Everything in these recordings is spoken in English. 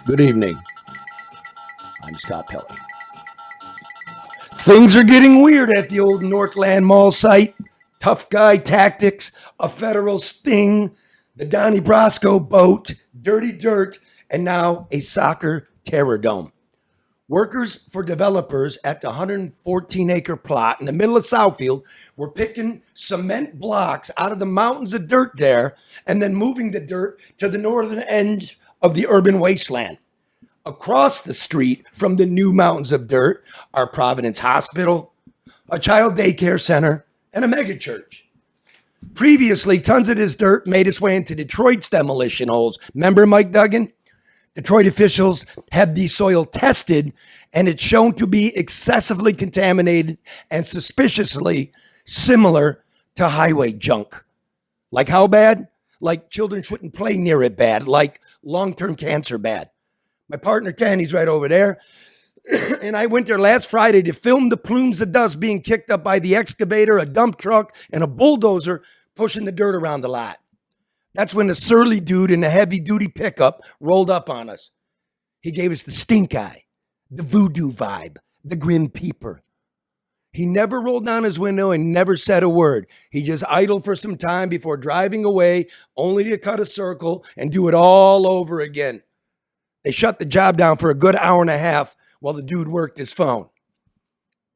Good evening. I'm Scott Pelley. Things are getting weird at the old Northland Mall site. Tough guy tactics, a federal sting, the Donnie Brasco boat, dirty dirt, and now a soccer terror dome. Workers for developers at the 114-acre plot in the middle of Southfield were picking cement blocks out of the mountains of dirt there and then moving the dirt to the northern end of the urban wasteland. Across the street from the new mountains of dirt are Providence Hospital, a child daycare center, and a megachurch. Previously, tons of this dirt made its way into Detroit's demolition holes. Remember Mike Duggan? Detroit officials had the soil tested, and it's shown to be excessively contaminated and suspiciously similar to highway junk. Like how bad? Like children shouldn't play near it bad, like long-term cancer bad. My partner Ken, he's right over there, and I went there last Friday to film the plumes of dust being kicked up by the excavator, a dump truck, and a bulldozer pushing the dirt around the lot. That's when the surly dude in the heavy-duty pickup rolled up on us. He gave us the stink eye, the voodoo vibe, the grim peeper. He never rolled down his window and never said a word. He just idled for some time before driving away, only to cut a circle and do it all over again. They shut the job down for a good hour and a half while the dude worked his phone.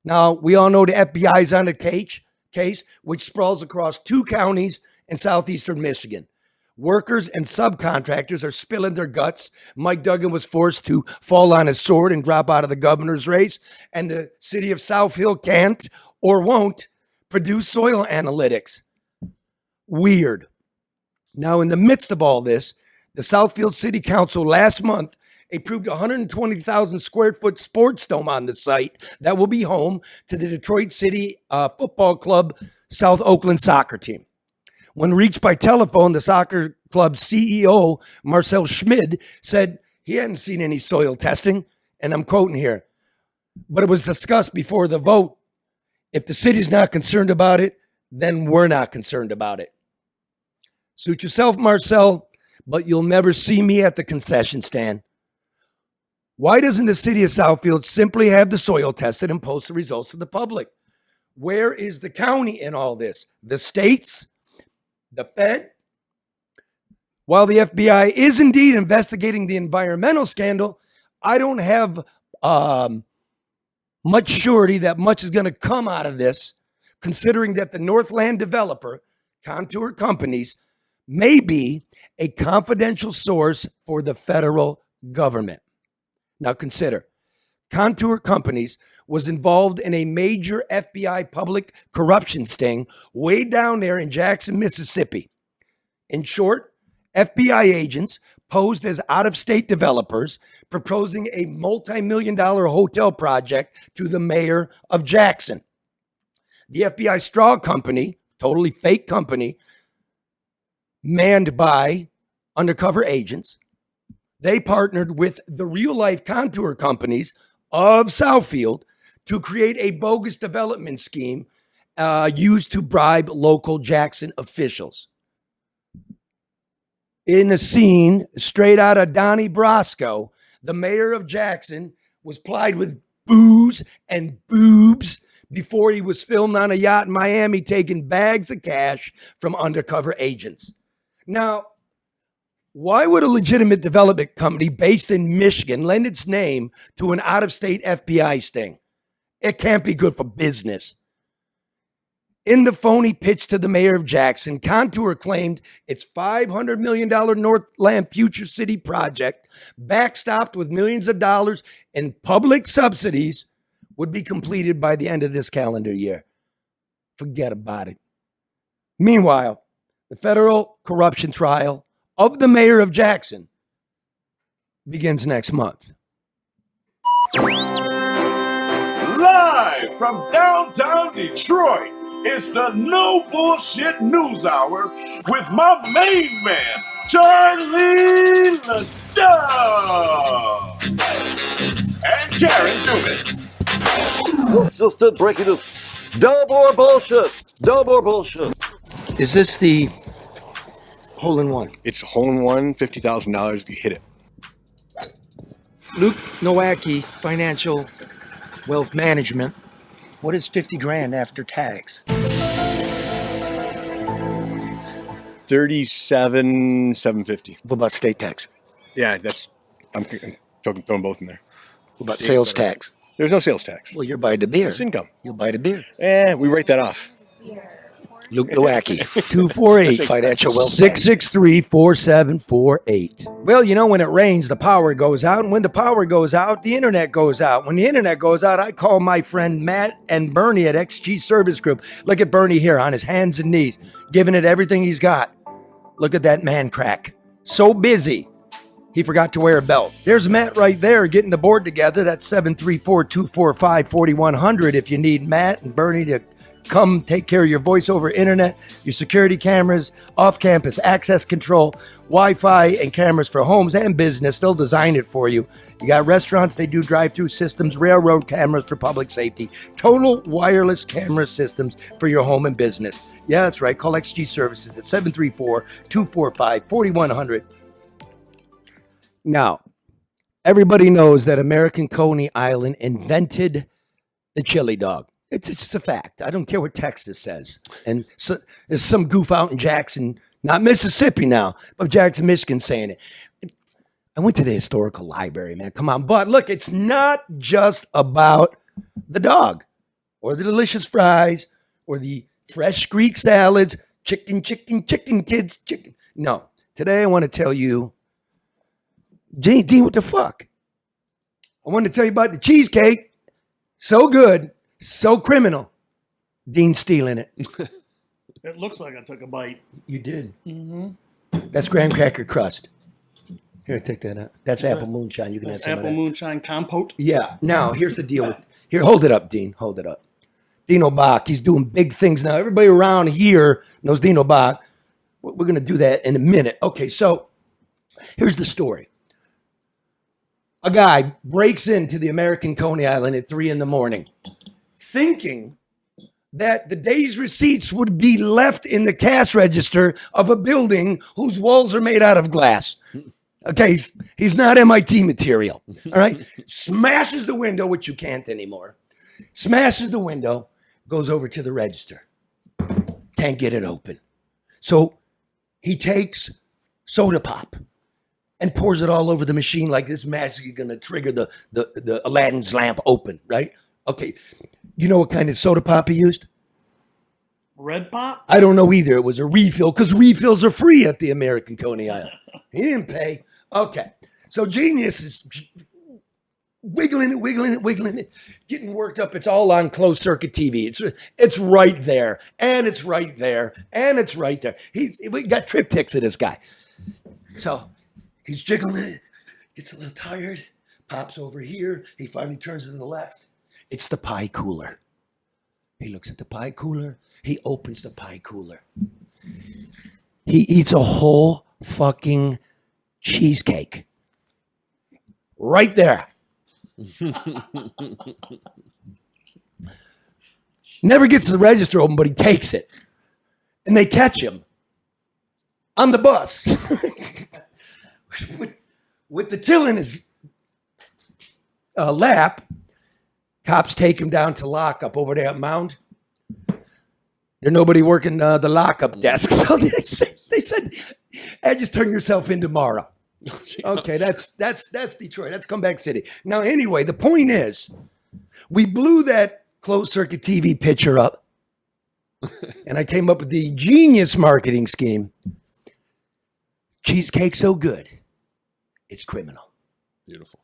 Now, we all know the FBI's on the case, which sprawls across 2 counties in southeastern Michigan. Workers and subcontractors are spilling their guts. Mike Duggan was forced to fall on his sword and drop out of the governor's race. And the city of Southfield can't or won't produce soil analytics. Weird. Now, in the midst of all this, the Southfield City Council last month approved a 120,000 square foot sports dome on the site that will be home to the Detroit City Football Club South Oakland soccer team. When reached by telephone, the soccer club's CEO, Marcel Schmid, said he hadn't seen any soil testing, and I'm quoting here, but it was discussed before the vote. If the city's not concerned about it, then we're not concerned about it. Suit yourself, Marcel, but you'll never see me at the concession stand. Why doesn't the city of Southfield simply have the soil tested and post the results to the public? Where is the county in all this? The states? The Fed? While the FBI is indeed investigating the environmental scandal, I don't have much surety that much is going to come out of this, considering that the Northland developer, Contour Companies, may be a confidential source for the federal government. Now consider, Contour Companies was involved in a major FBI public corruption sting way down there in Jackson, Mississippi. In short, FBI agents posed as out-of-state developers proposing a multi-million-dollar hotel project to the mayor of Jackson. The FBI straw company, totally fake company, manned by undercover agents, they partnered with the real-life Contour Companies of Southfield to create a bogus development scheme used to bribe local Jackson officials. In a scene straight out of Donnie Brasco, the mayor of Jackson was plied with booze and boobs before he was filmed on a yacht in Miami taking bags of cash from undercover agents. Now, why would a legitimate development company based in Michigan lend its name to an out-of-state FBI sting? It can't be good for business. In the phony pitch to the mayor of Jackson, Contour claimed its $500 million Northland Future City project, backstopped with millions of dollars in public subsidies, would be completed by the end of this calendar year. Forget about it. Meanwhile, the federal corruption trial of the mayor of Jackson begins next month. Live from downtown Detroit, it's the No Bullshit News Hour with my main man, Charlie LeDuff and Karen Dumas. This just did breaking news. No more bullshit. No more bullshit. Is this the hole-in-one? It's hole-in-one, $50,000 if you hit it. Luke Nowacki, Financial Wealth Management. What is 50 grand after tax? 37,750. What about state tax? Yeah, I'm throwing both in there. What about State sales federal. tax? There's no sales tax. Well, you're buying the beer. It's income. You'll buy the beer. We write that off. Luke Nowacki, 248 Financial Wealth 663-4748. Well, you know, when it rains, the power goes out. And when the power goes out, the internet goes out. When the internet goes out, I call my friend Matt and Bernie at XG Service Group. Look at Bernie here on his hands and knees, giving it everything he's got. Look at that man crack. So busy, he forgot to wear a belt. There's Matt right there getting the board together. That's 734-245-4100 if you need Matt and Bernie to come take care of your voice over internet, your security cameras, off-campus access control, Wi-Fi, and cameras for homes and business. They'll design it for you. You got restaurants, they do drive-through systems, railroad cameras for public safety, total wireless camera systems for your home and business. Yeah, that's right. Call XG Services at 734-245-4100. Now, everybody knows that American Coney Island invented the chili dog. It's just a fact. I don't care what Texas says. And so, there's some goof out in Jackson, not Mississippi now, but Jackson, Michigan saying it. I went to the historical library, man. Come on. But look, it's not just about the dog or the delicious fries or the fresh Greek salads, chicken, kids, chicken. No. Today I want to tell you, Dean, what the fuck? I want to tell you about the cheesecake. So good. So criminal. Dean stealing it. It looks like I took a bite. You did. Mm-hmm. That's graham cracker crust. Here, take that out. That's apple moonshine. You can have That's some apple of that. moonshine compote. Yeah. Now, here's the deal with. Here, hold it up, Dean. Hold it up. Dino Bach. He's doing big things now. Everybody around here knows Dino Bach. We're going to do that in a minute. Okay, so here's the story. A guy breaks into the American Coney Island at 3 a.m, thinking that the day's receipts would be left in the cash register of a building whose walls are made out of glass. Okay, he's not MIT material, all right? Smashes the window, which you can't anymore. Smashes the window, goes over to the register. Can't get it open. So he takes soda pop and pours it all over the machine like this magic is going to trigger the Aladdin's lamp open, right? Okay, you know what kind of soda pop he used? Red pop? I don't know either. It was a refill because refills are free at the American Coney Island. He didn't pay. Okay, so Genius is wiggling it, getting worked up. It's all on closed circuit TV. It's right there, and it's right there, and it's right there. We got triptychs of this guy. So he's jiggling it, gets a little tired, pops over here. He finally turns to the left. It's the pie cooler. He looks at the pie cooler. He opens the pie cooler. He eats a whole fucking cheesecake. Right there. Never gets the register open, but he takes it. And they catch him on the bus with the till in his lap. Cops take him down to lockup over there at Mound. There's nobody working the lockup desk. So they said, hey, just turn yourself in tomorrow. Okay, that's Detroit. That's Comeback City. Now, anyway, the point is, we blew that closed circuit TV picture up, and I came up with the genius marketing scheme. Cheesecake so good, it's criminal. Beautiful.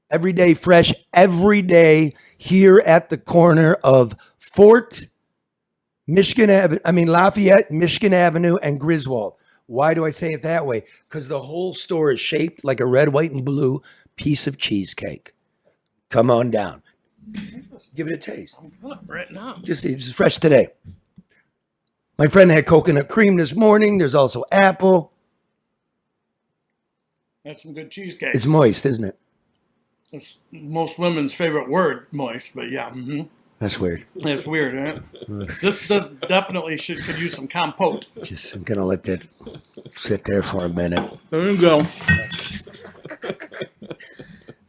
Every day fresh, every day here at the corner of Lafayette, Michigan Avenue, and Griswold. Why do I say it that way? Because the whole store is shaped like a red, white, and blue piece of cheesecake. Come on down. Give it a taste. Right now. It's fresh today. My friend had coconut cream this morning. There's also apple. That's some good cheesecake. It's moist, isn't it? It's most women's favorite word, moist, but yeah. Mm-hmm. That's weird. That's weird, huh? This definitely could use some compote. I'm going to let that sit there for a minute. There you go.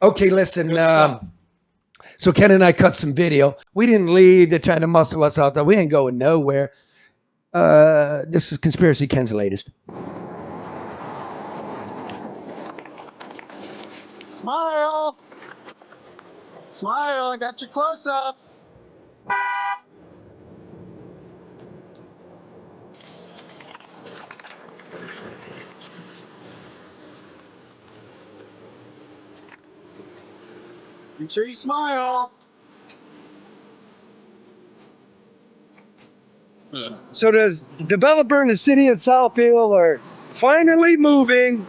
Okay, listen. So Ken and I cut some video. We didn't leave. They're trying to muscle us out. Though we ain't going nowhere. This is Conspiracy Ken's latest. Smile! Smile, I got your close up. Make sure you smile. So the developer in the city of Southfield are finally moving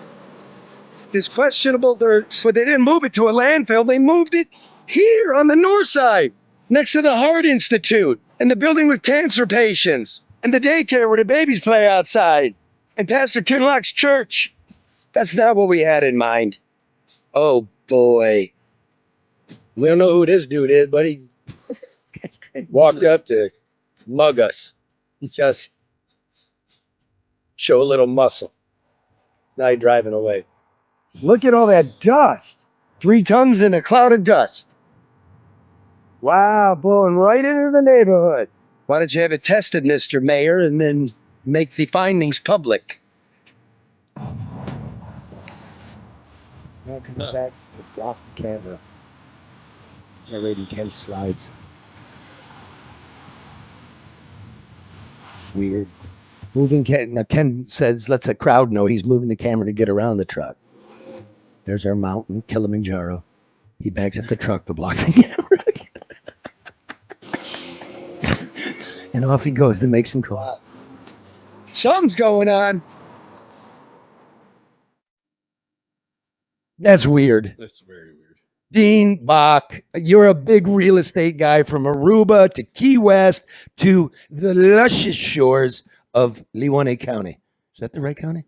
this questionable dirt, but they didn't move it to a landfill. They moved it here on the north side, next to the Heart Institute, and the building with cancer patients, and the daycare where the babies play outside, and Pastor Kinlock's church. That's not what we had in mind. Oh boy. We don't know who this dude is, but he walked up to mug us. Just show a little muscle. Now you're driving away. Look at all that dust. 3 tons in a cloud of dust. Wow, blowing right into the neighborhood. Why don't you have it tested, Mr. Mayor, and then make the findings public? Now come back to drop the camera. Already 10 slides. Weird. Moving Ken. Now Ken says, lets a crowd know he's moving the camera to get around the truck. There's our mountain, Kilimanjaro. He backs up the truck to block the camera. And off he goes to make some calls. Something's going on. That's weird. That's very weird. Dino Bach, you're a big real estate guy from Aruba to Key West to the luscious shores of Lewanee County. Is that the right county?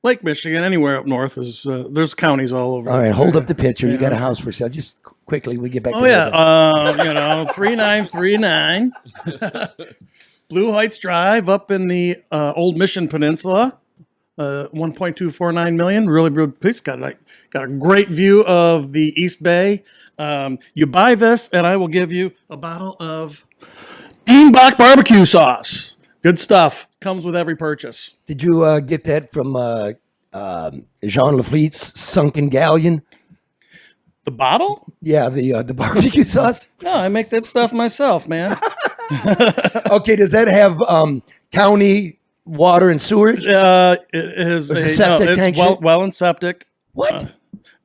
Lake Michigan, anywhere up north is there's counties all over. All right, hold up the picture. You got a house for sale. Just quickly, we get back to yeah, 3939 Blue Heights Drive up in the Old Mission Peninsula. 1.249 million. Really good piece. Got a great view of the East Bay. You buy this, and I will give you a bottle of Dino Bach barbecue sauce. Good stuff. Comes with every purchase. Did you get that from Jean Lafitte's Sunken Galleon? The bottle? Yeah, the barbecue sauce. No, I make that stuff myself, man. Okay, does that have county water and sewage? It is There's a septic it's tank well and septic. What?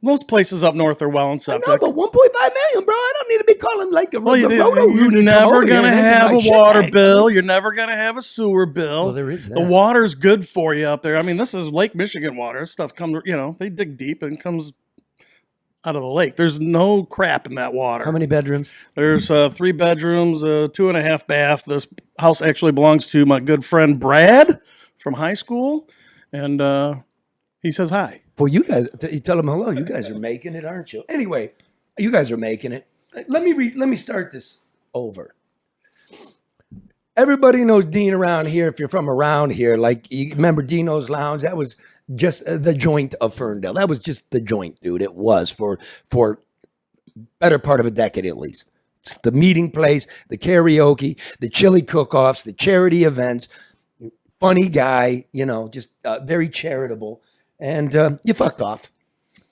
Most places up north are well and I septic. know, but 1.5 million, bro. I don't need to be calling like a Well, roto. you're never gonna have a water bill. You're never gonna have a sewer bill. Well, there is that. The water's good for you up there. I mean, this is Lake Michigan water. This stuff comes, they dig deep and comes out of the lake. There's no crap in that water. How many bedrooms? There's 3 bedrooms, 2.5 bath. This house actually belongs to my good friend Brad from high school, and he says hi. Well, you guys, you tell them hello. You guys are making it, aren't you? Anyway, you guys are making it. Let me start this over. Everybody knows Dean around here. If you're from around here, like you remember Dino's Lounge, that was just the joint of Ferndale. That was just the joint, dude. It was for better part of a decade at least. It's the meeting place, the karaoke, the chili cook-offs, the charity events. Funny guy, just very charitable. And you fucked off.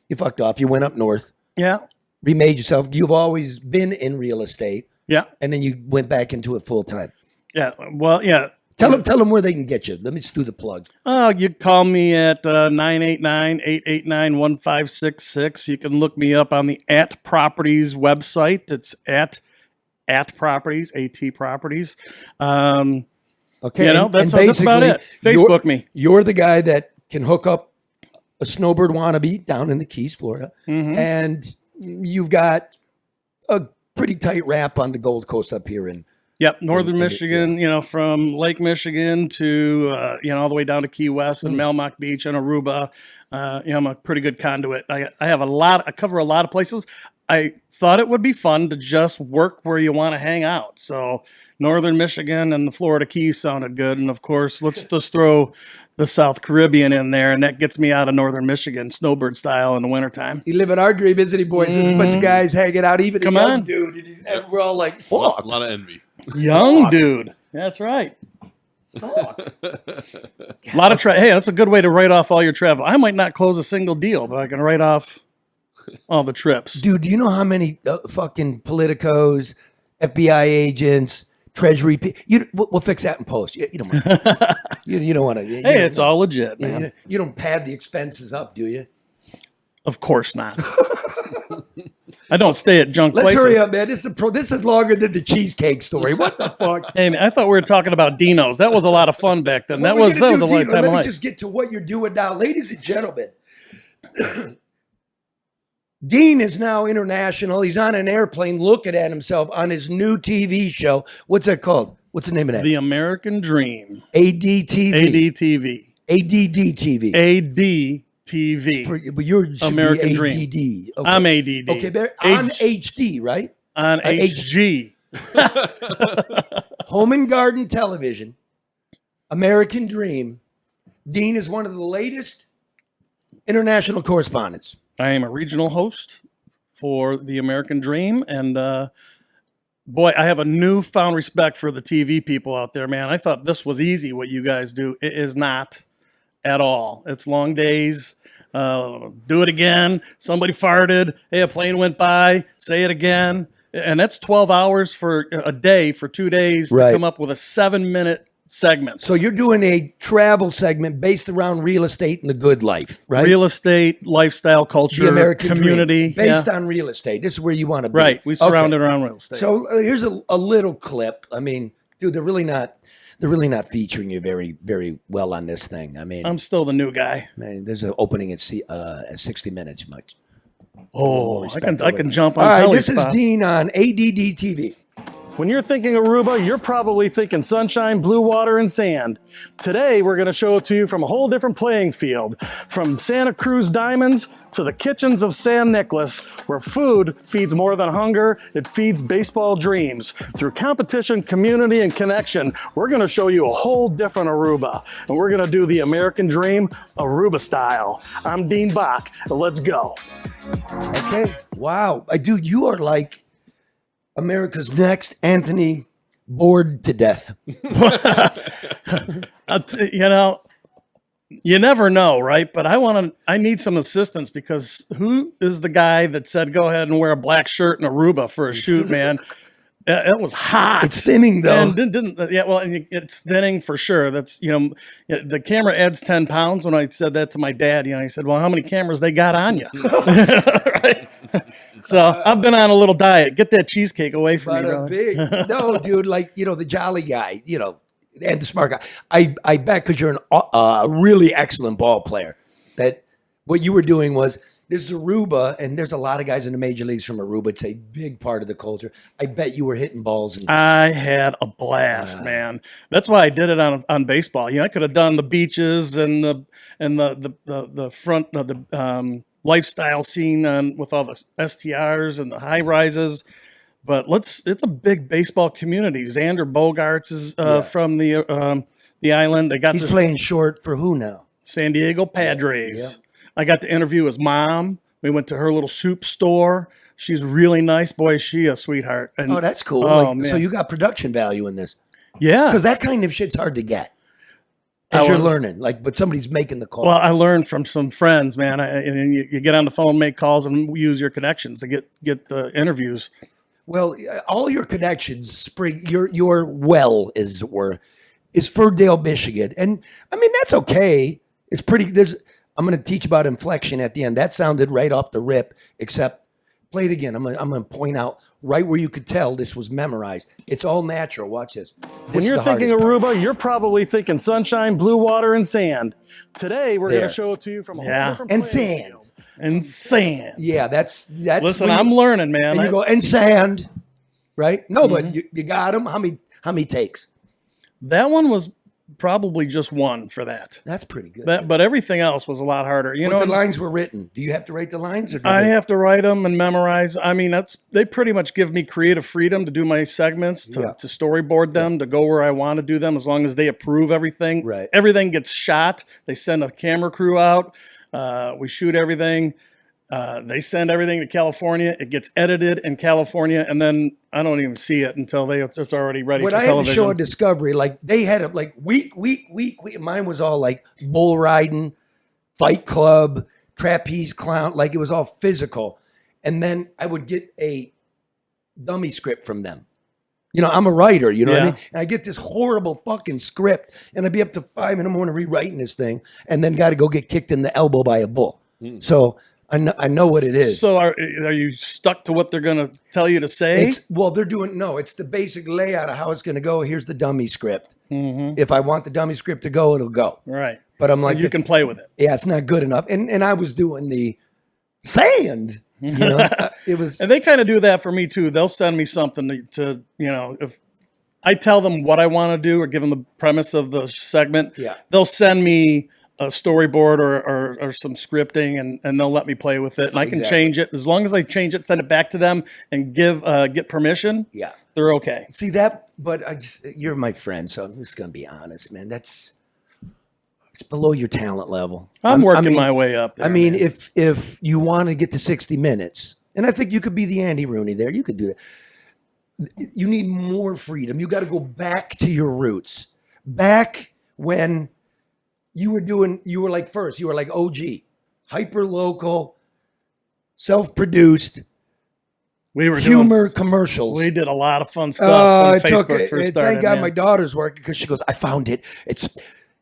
You went up north. Yeah. Remade yourself. You've always been in real estate. Yeah. And then you went back into it full time. Yeah. Well, yeah. Tell them where they can get you. Let me just do the plug. You call me at 989-889-1566. You can look me up on the At Properties website. It's at Properties, AT Properties. Okay. That's about it. Facebook me. You're the guy that can hook up a snowbird wannabe down in the Keys, Florida. Mm-hmm. And you've got a pretty tight wrap on the Gold Coast up here in Northern Michigan, from Lake Michigan to, all the way down to Key West and Melmock Beach and Aruba. I'm a pretty good conduit. I cover a lot of places. I thought it would be fun to just work where you want to hang out. So, Northern Michigan and the Florida Keys sounded good. And of course, let's just throw the South Caribbean in there. And that gets me out of Northern Michigan, snowbird style in the wintertime. You live in our dream, isn't he, boys? There's a bunch of guys hanging out, even Come a young on. dude. And we're all like, A fuck. lot of envy. Young dude. That's right. A lot of hey, that's a good way to write off all your travel. I might not close a single deal, but I can write off all the trips. Dude, do you know how many fucking politicos, FBI agents, Treasury people? We'll fix that in post. You don't want you don't want to. Hey, it's all legit, man. You don't pad the expenses up, do you? Of course not. I don't stay at junk Let's places. hurry up, man. This is longer than the cheesecake story. What the fuck? Hey, man, I thought we were talking about Dinos. That was a lot of fun back then. That Well, was we're a gonna do long Dino. time Let me life. just get to what you're doing now. Ladies and gentlemen, Dean is now international. He's on an airplane looking at himself on his new TV show. What's that called? What's the name of that? The American Dream. ADTV. ADTV. ADDTV. ADTV. But you're American Dream. ADD. Okay. I'm ADD. Okay, they're on HD, right? On HG. Home and Garden Television, American Dream. Dean is one of the latest international correspondents. I am a regional host for the American Dream. And boy, I have a newfound respect for the TV people out there, man. I thought this was easy, what you guys do. It is not at all. It's long days. Do it again. Somebody farted. Hey, a plane went by. Say it again. And that's 12 hours for a day for 2 days Right. to come up with a 7-minute segment. So you're doing a travel segment based around real estate and the good life, right? Real estate, lifestyle, culture, the American community. Dream, based yeah. on real estate. This is where you want to be. Right. We surround Okay. it around real estate. So here's a little clip. I mean, dude, they're really not featuring you very, very well on this thing. I mean, I'm still the new guy. man, there's an opening at 60 minutes, Mike. Oh, I can jump on All right, Kelly's this is spot. Dean on ADD TV. When you're thinking Aruba, you're probably thinking sunshine, blue water, and sand. Today, we're going to show it to you from a whole different playing field. From Santa Cruz Diamonds to the kitchens of San Nicolas, where food feeds more than hunger, it feeds baseball dreams. Through competition, community, and connection, we're going to show you a whole different Aruba. And we're going to do the American Dream Aruba style. I'm Dean Bach. Let's go. Okay. Wow. Dude, you are like America's next Anthony, bored to death. You never know, right? But I need some assistance, because who is the guy that said, go ahead and wear a black shirt and Aruba for a shoot, man? It was hot. It's thinning, though. And it's thinning for sure. That's, the camera adds 10 pounds. When I said that to my dad, he said, well, how many cameras they got on you? Right? So I've been on a little diet. Get that cheesecake away from me, brother. No, dude, like, the jolly guy, and the smart guy. I bet, because you're a really excellent ball player, that what you were doing was, this is Aruba, and there's a lot of guys in the major leagues from Aruba. It's a big part of the culture. I bet you were hitting balls. And I had a blast, man. That's why I did it on baseball. I could have done the beaches and the front of the lifestyle scene with all the STRs and the high rises. But it's a big baseball community. Xander Bogaerts is from the island. he's playing short for who now? San Diego Padres. Yeah. I got to interview his mom. We went to her little soup store. She's really nice. Boy, is she a sweetheart. And, Oh, that's cool. Oh, man. So you got production value in this. Yeah. Because that kind of shit's hard to get as you're learning. But somebody's making the call. Well, I learned from some friends, man. And you get on the phone, make calls, and use your connections to get the interviews. Well, all your connections spring. Your well is Ferdale, Michigan, and I mean that's okay. It's pretty. I'm going to teach about inflection at the end. That sounded right off the rip. Except, play it again. I'm going to point out right where you could tell this was memorized. It's all natural. Watch this. When you're thinking Aruba, you're probably thinking sunshine, blue water, and sand. Today, we're going to show it to you from a whole different and playing sand. field. And sand. Yeah, that's. Listen, when I'm learning, man. And you go and sand, right? No, but you got them. How many takes? That one was probably just one for that. That's pretty good. But everything else was a lot harder. You know, the lines were written. Do you have to write the lines? Or I have to write them and memorize. I mean, they pretty much give me creative freedom to do my segments, to storyboard them, to go where I want to do them, as long as they approve everything. Right. Everything gets shot. They send a camera crew out. We shoot everything. They send everything to California. It gets edited in California, and then I don't even see it until it's already ready for television. When I had the show on Discovery, like they had it like week. Mine was all like bull riding, Fight Club, trapeze clown. Like it was all physical. And then I would get a dummy script from them. You know, I'm a writer, you know what I mean? And I get this horrible fucking script, and I'd be up to 5 a.m. rewriting this thing, and then got to go get kicked in the elbow by a bull. So I know what it is. So are you stuck to what they're going to tell you to say? It's the basic layout of how it's going to go. Here's the dummy script. If I want the dummy script to go, it'll go. Right. But I'm like, you can play with it. Yeah, it's not good enough. And I was doing the sand. You know, it was. And they kind of do that for me too. They'll send me something to if I tell them what I want to do or give them the premise of the segment, they'll send me a storyboard or some scripting, and they'll let me play with it, and I can change it as long as I change it, send it back to them, and get permission. Yeah, they're okay. See that, but you're my friend, so I'm just gonna be honest, man. It's below your talent level. I'm working my way up there, I mean, if you want to get to 60 minutes, and I think you could be the Andy Rooney there, you could do that. You need more freedom. You got to go back to your roots, back when. You were like OG, hyper local, self-produced. We were humor doing, commercials. We did a lot of fun stuff when Facebook first started. Thank God my daughter's working because she goes, I found it.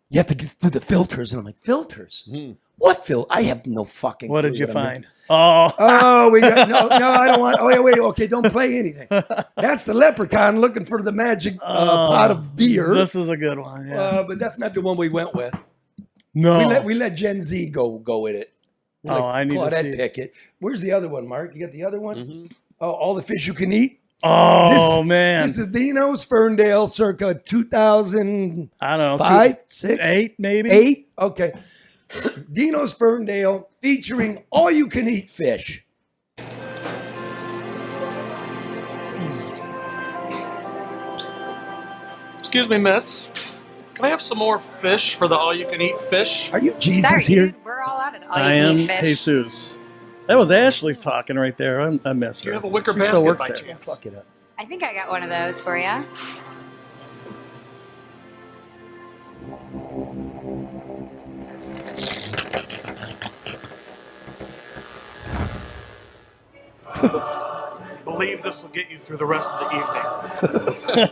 You have to get through the filters. And I'm like, filters? What filter? I have no fucking What clue did you find? We got no, I don't want. Oh, wait, okay, don't play anything. That's the leprechaun looking for the magic pot of beer. This is a good one, yeah. But that's not the one we went with. No. We let Gen Z go with it. I need to see it. Pick it. Where's the other one, Mark? You got the other one? Oh, All the Fish You Can Eat? Oh, man. This is Dino's Ferndale circa 2000. I don't know. 5, 6? 8, maybe? 8? Okay. Dino's Ferndale featuring all you can eat fish. Excuse me, miss. Can I have some more fish for the all-you-can-eat fish? Are you Jesus Sorry, here? dude. We're all out of the I am all-you-can-eat fish. Jesus. That was Ashley's talking right there. I miss her. Do you have a wicker She still basket works by there. chance? Fuck it up. I think I got one of those for you. Believe this will get you through the rest of the evening.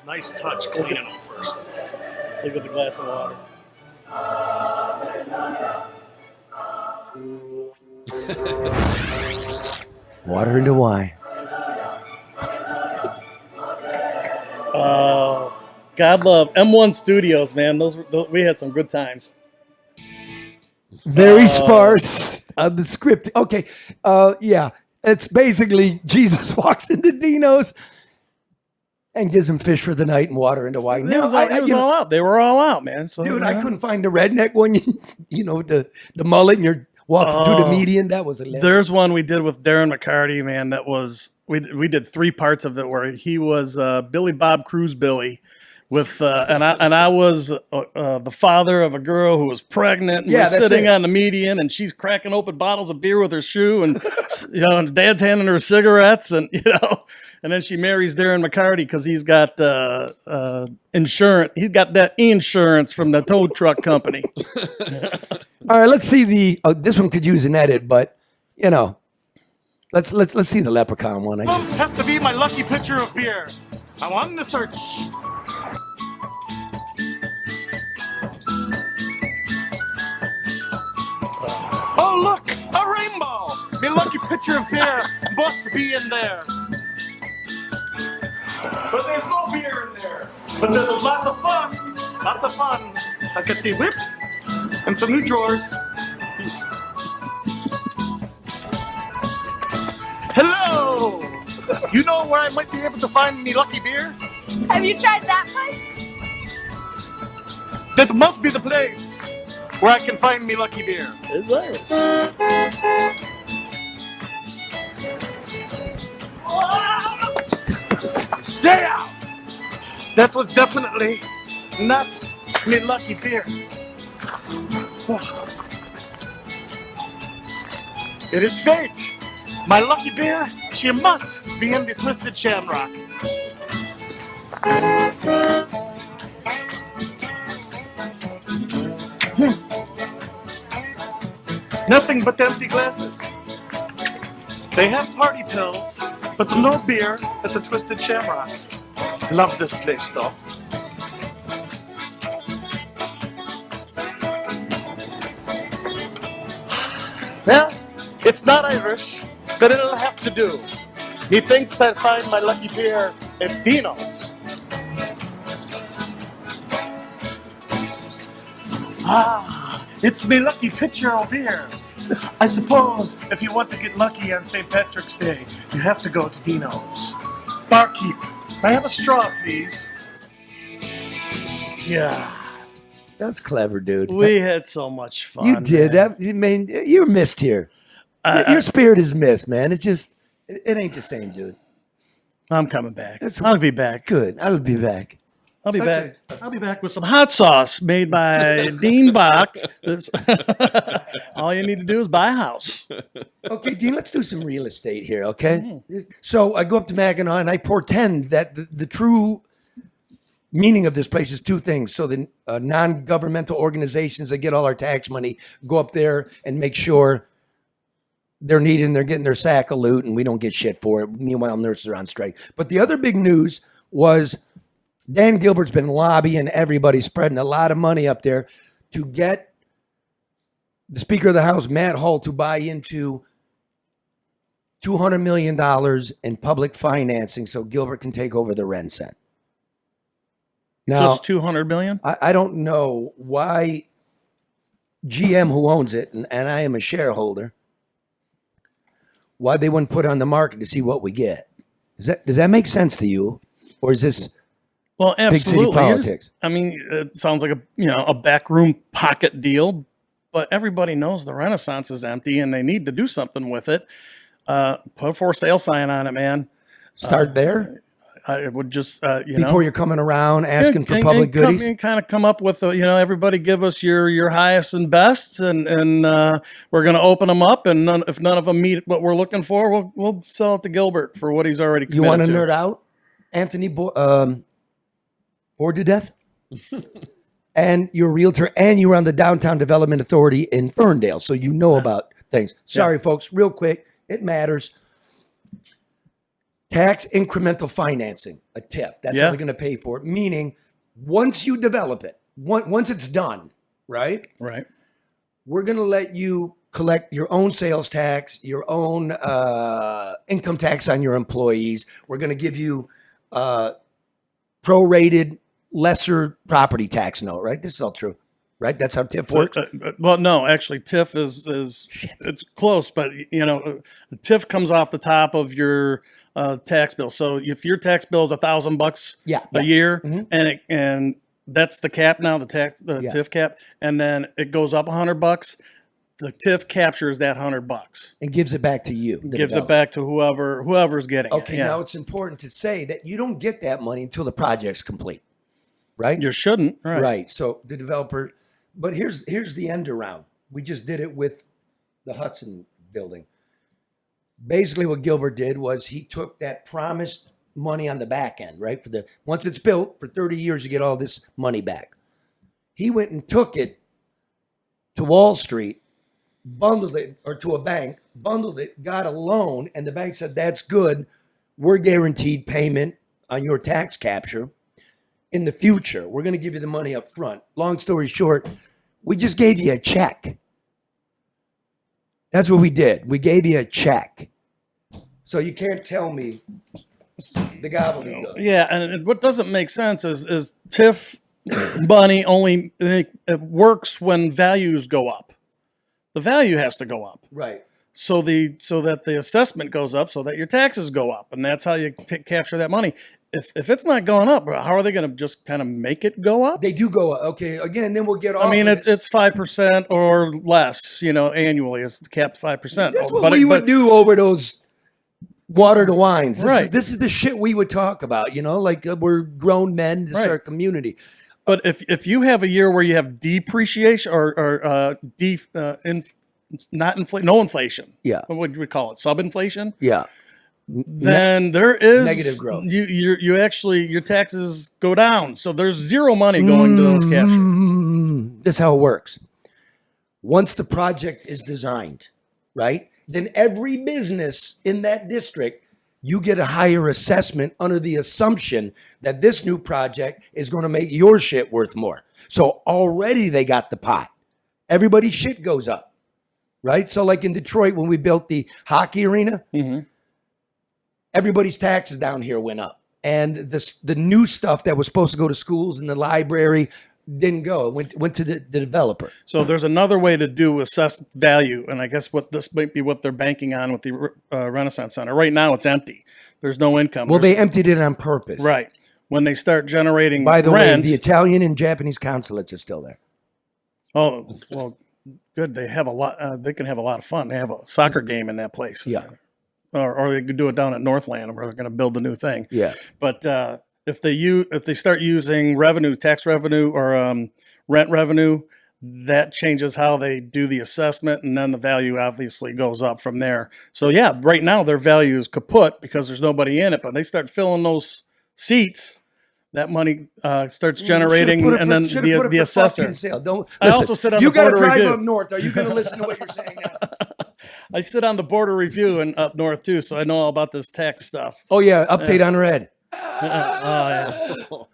Nice touch cleaning them first. Look at the glass of water. Water into wine. Oh, God love M1 Studios, man. Those we had some good times. Very sparse on the script. Okay, yeah. It's basically Jesus walks into Dino's and gives him fish for the night and water into wine. It was all out. They were all out, man. So, dude, I couldn't find the redneck one. The mullet and you're walking through the median. That was hilarious. There's one we did with Darren McCarty, man. That was we did 3 parts of it where he was Billy Bob Cruz Billy. With and I was the father of a girl who was pregnant. And we're sitting on the median, and she's cracking open bottles of beer with her shoe, and and Dad's handing her cigarettes, and and then she marries Darren McCarty because he's got insurance. He's got that insurance from the tow truck company. All right, let's see this one could use an edit, but let's see the leprechaun one. This has to be my lucky pitcher of beer. I'm on the search. Oh, look! A rainbow! My lucky pitcher of beer must be in there. But there's no beer in there. But there's lots of fun. Lots of fun. I get the whip and some new drawers. Hello! You know where I might be able to find me lucky beer? Have you tried that place? That must be the place where I can find me lucky beer. Is that? Stay out! That was definitely not me lucky beer. It is fate. My lucky beer, she must be in the Twisted Shamrock. Nothing but empty glasses. They have party pills, but no beer at the Twisted Shamrock. Love this place, though. Well, it's not Irish, but it'll have to do. He thinks I'll find my lucky beer at Dino's. Ah, it's me lucky pitcher of beer. I suppose if you want to get lucky on St. Patrick's Day, you have to go to Dino's. Barkeep, I have a straw, please. Yeah. That was clever, dude. We had so much fun. You did man. that. I mean, you're missed here. Your spirit is missed, man. It's just, it ain't the same, dude. I'm coming back. I'll be back. Good. I'll be back. I'll be back. I'll be back with some hot sauce made by Dino Bach. All you need to do is buy a house. Okay, Dean, let's do some real estate here, okay? So I go up to Mackinac and I portend that the true meaning of this place is two things. So the non-governmental organizations that get all our tax money go up there and make sure they're needed and they're getting their sack of loot and we don't get shit for it. Meanwhile, nurses are on strike. But the other big news was Dan Gilbert's been lobbying everybody, spreading a lot of money up there to get the Speaker of the House, Matt Hall, to buy into $200 million in public financing so Gilbert can take over the RenCen. Now, Just $200 million? I don't know why GM, who owns it, and I am a shareholder, why they wouldn't put it on the market to see what we get. Does that make sense to you? Or is this Well, big city absolutely. politics? I mean, it sounds like a backroom pocket deal, but everybody knows the Renaissance is empty and they need to do something with it. Put a for sale sign on it, man. Start there? I would just, Before you're coming around asking for public goodies? Kind of come up with, everybody give us your highest and best, and we're going to open them up, and if none of them meet what we're looking for, we'll sell it to Gilbert for what he's already committed You want to to. nerd out? Anthony, bored to death? And you're a realtor, and you were on the Downtown Development Authority in Ferndale, so you know about things. Sorry, folks, real quick, it matters. Tax incremental financing, a TIF. That's how they're going to pay for it. Meaning, once you develop it, once it's done, right? Right. We're going to let you collect your own sales tax, your own income tax on your employees. We're going to give you prorated, lesser property tax note, right? This is all true, right? That's how TIF works. Well, no, actually, TIF is it's close, but TIF comes off the top of your tax bill. So if your tax bill is $1,000 a year, and that's the cap now, the TIF cap, and then it goes up $100, the TIF captures that $100 and gives it back to you. Gives it back to whoever's getting it. Okay, now it's important to say that you don't get that money until the project's complete, right? You shouldn't, right? Right. So the developer, but here's the end around. We just did it with the Hudson building. Basically, what Gilbert did was he took that promised money on the back end, right? Once it's built, for 30 years, you get all this money back. He went and took it to Wall Street, bundled it, or to a bank, bundled it, got a loan, and the bank said, that's good. We're guaranteed payment on your tax capture in the future. We're going to give you the money up front. Long story short, we just gave you a check. That's what we did. We gave you a check. So you can't tell me the gobbledygook. Yeah, and what doesn't make sense is TIF money only it works when values go up. The value has to go up. Right. So that the assessment goes up, so that your taxes go up, and that's how you capture that money. if it's not going up, how are they going to just kind of make it go up? They do go up. Okay, again, then we'll get off. I mean, of it's 5% or less, annually. It's capped 5%. That's what we would do over those water to wines. This is the shit we would talk about, like we're grown men. This is our community. But if you have a year where you have depreciation or no inflation, what would we call it? Subinflation? Yeah. Then there is negative growth. You actually, your taxes go down. So there's zero money going to those captured. This is how it works. Once the project is designed, right, then every business in that district, you get a higher assessment under the assumption that this new project is going to make your shit worth more. So already they got the pot. Everybody's shit goes up, right? So like in Detroit, when we built the hockey arena, everybody's taxes down here went up. And the new stuff that was supposed to go to schools and the library didn't go. It went to the developer. So there's another way to do assess value, and I guess this might be what they're banking on with the Renaissance Center. Right now, it's empty. There's no income. Well, they emptied it on purpose. Right. When they start generating By the rent, way, the Italian and Japanese consulates are still there. Oh, well, good. They have a lot. They can have a lot of fun. They have a soccer game in that place. Yeah. Or they could do it down at Northland, where they're going to build a new thing. Yeah. But if they start using revenue, tax revenue, or rent revenue, that changes how they do the assessment, and then the value obviously goes up from there. So yeah, right now their value is kaput because there's nobody in it. But they start filling those seats, that money starts generating, and then the assessor. I also sit on the board of review. You got to drive up north. Are you going to listen to what you're saying now? I sit on the board of review and up north too, so I know all about this tax stuff. Oh yeah, update on red.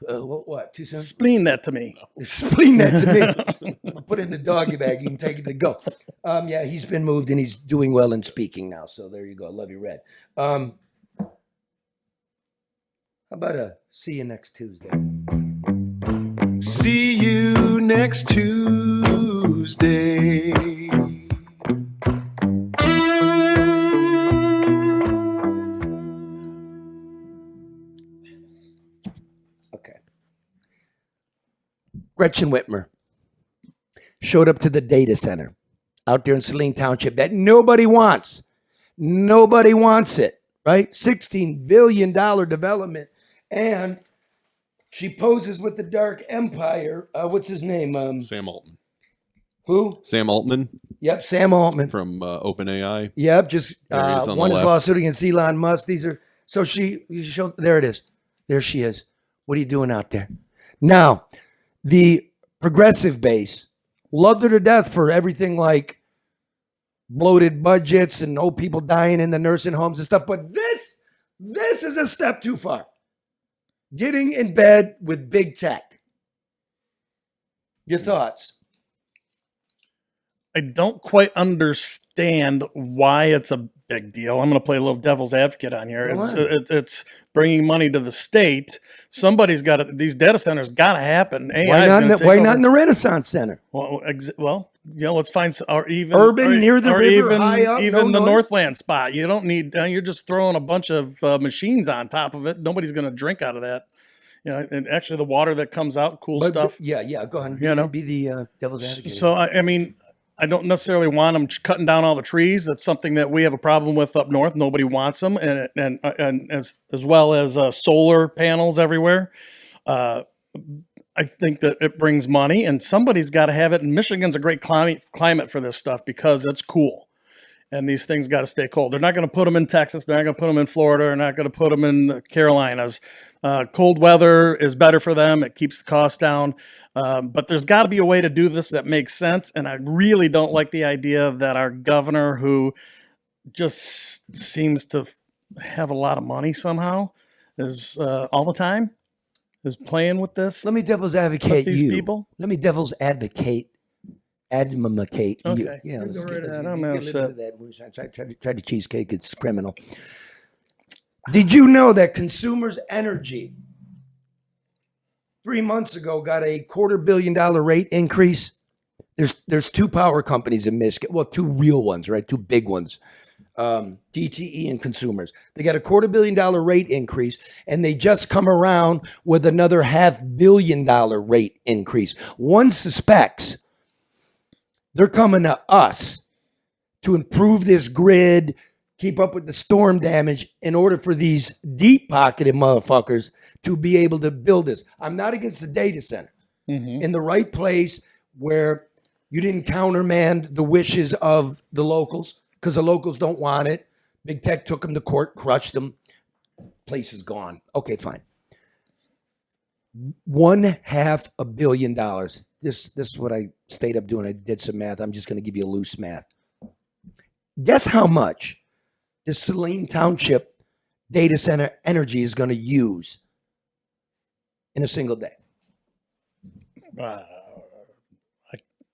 What? Too soon? Spleen that to me. Spleen that to me. Put it in the doggy bag. You can take it to go. Yeah, he's been moved and he's doing well in speaking now. So there you go. Love you, Red. How about see you next Tuesday? See you next Tuesday. Gretchen Whitmer showed up to the data center out there in Saline Township that nobody wants. Nobody wants it, right? $16 billion development. And she poses with the dark empire. What's his name? Sam Altman. Who? Sam Altman. Yep, Sam Altman. From OpenAI. Yep, just on won the his left. lawsuit against Elon Musk. These are, so she showed, there it is. There she is. What are you doing out there? Now, the progressive base loved her to death for everything like bloated budgets and old people dying in the nursing homes and stuff. But this is a step too far. Getting in bed with big tech. Your thoughts? I don't quite understand why it's a big deal. I'm going to play a little devil's advocate on here. It's bringing money to the state. Somebody's got to, these data centers got to happen. Why not in the Renaissance Center? Well, let's find or even urban near the river, high up, even the Northland spot. You don't need. You're just throwing a bunch of machines on top of it. Nobody's going to drink out of that. And actually, the water that comes out, stuff. Yeah. Go ahead. Be the devil's advocate. So I mean, I don't necessarily want them cutting down all the trees. That's something that we have a problem with up north. Nobody wants them, and as well as solar panels everywhere. I think that it brings money, and somebody's got to have it. And Michigan's a great climate for this stuff because it's cool, and these things got to stay cold. They're not going to put them in Texas. They're not going to put them in Florida. They're not going to put them in the Carolinas. Cold weather is better for them. It keeps the cost down. But there's got to be a way to do this that makes sense. And I really don't like the idea that our governor, who just seems to have a lot of money somehow, is all the time is playing with this. Let me devil's advocate these people. Let me devil's advocate you. Okay. Yeah, let's Go right get ahead. a I'm little upset. bit of that. Try to cheesecake. It's criminal. Did you know that Consumers Energy 3 months ago got a $250 million rate increase? There's two power companies in Michigan. Well, two real ones, right? Two big ones. DTE and consumers. They got a $250 million rate increase, and they just come around with another $500 million rate increase. One suspects they're coming to us to improve this grid, keep up with the storm damage in order for these deep-pocketed motherfuckers to be able to build this. I'm not against the data center. In the right place where you didn't countermand the wishes of the locals because the locals don't want it. Big tech took them to court, crushed them. Place is gone. Okay, fine. $500 million. This is what I stayed up doing. I did some math. I'm just going to give you a loose math. Guess how much this Saline Township data center energy is going to use in a single day?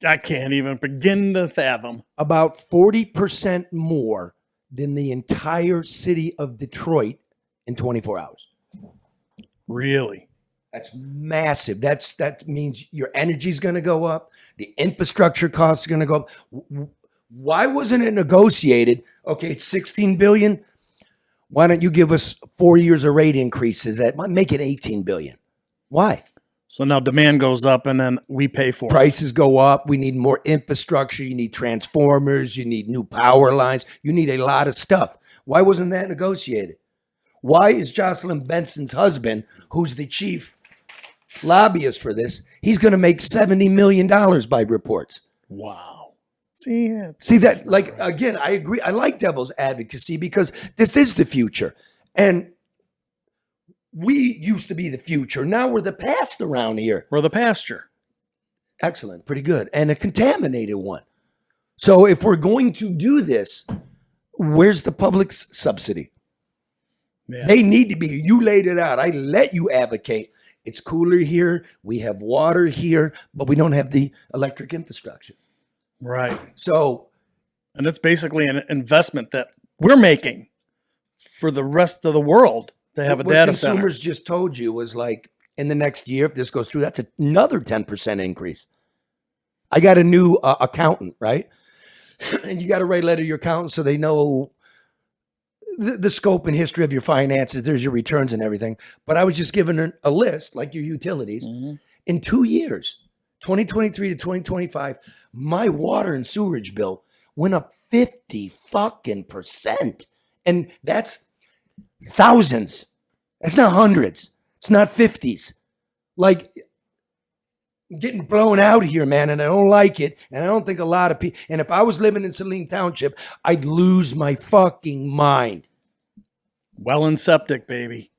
I can't even begin to fathom. About 40% more than the entire city of Detroit in 24 hours. Really? That's massive. That means your energy is going to go up. The infrastructure costs are going to go up. Why wasn't it negotiated? Okay, it's $16 billion. Why don't you give us 4 years of rate increases that might make it $18 billion? Why? So now demand goes up and then we pay for it. Prices go up. We need more infrastructure. You need transformers. You need new power lines. You need a lot of stuff. Why wasn't that negotiated? Why is Jocelyn Benson's husband, who's the chief lobbyist for this, he's going to make $70 million by reports? Wow. See that, like, again, I agree. I like devil's advocacy because this is the future. And we used to be the future. Now we're the past around here. We're the pasture. Excellent. Pretty good. And a contaminated one. So if we're going to do this, where's the public's subsidy? Yeah. They need to be. You laid it out. I let you advocate. It's cooler here. We have water here, but we don't have the electric infrastructure. Right. So. And it's basically an investment that we're making for the rest of the world. They have a data center. What consumers just told you was like, in the next year, if this goes through, that's another 10% increase. I got a new accountant, right? And you got to write a letter to your accountant so they know the scope and history of your finances. There's your returns and everything. But I was just given a list, like your utilities. In 2 years, 2023 to 2025, my water and sewerage bill went up 50%. And that's thousands. It's not hundreds. It's not 50s. Like, I'm getting blown out here, man, and I don't like it. And I don't think a lot of people, and if I was living in Saline Township, I'd lose my fucking mind. Well and septic, baby.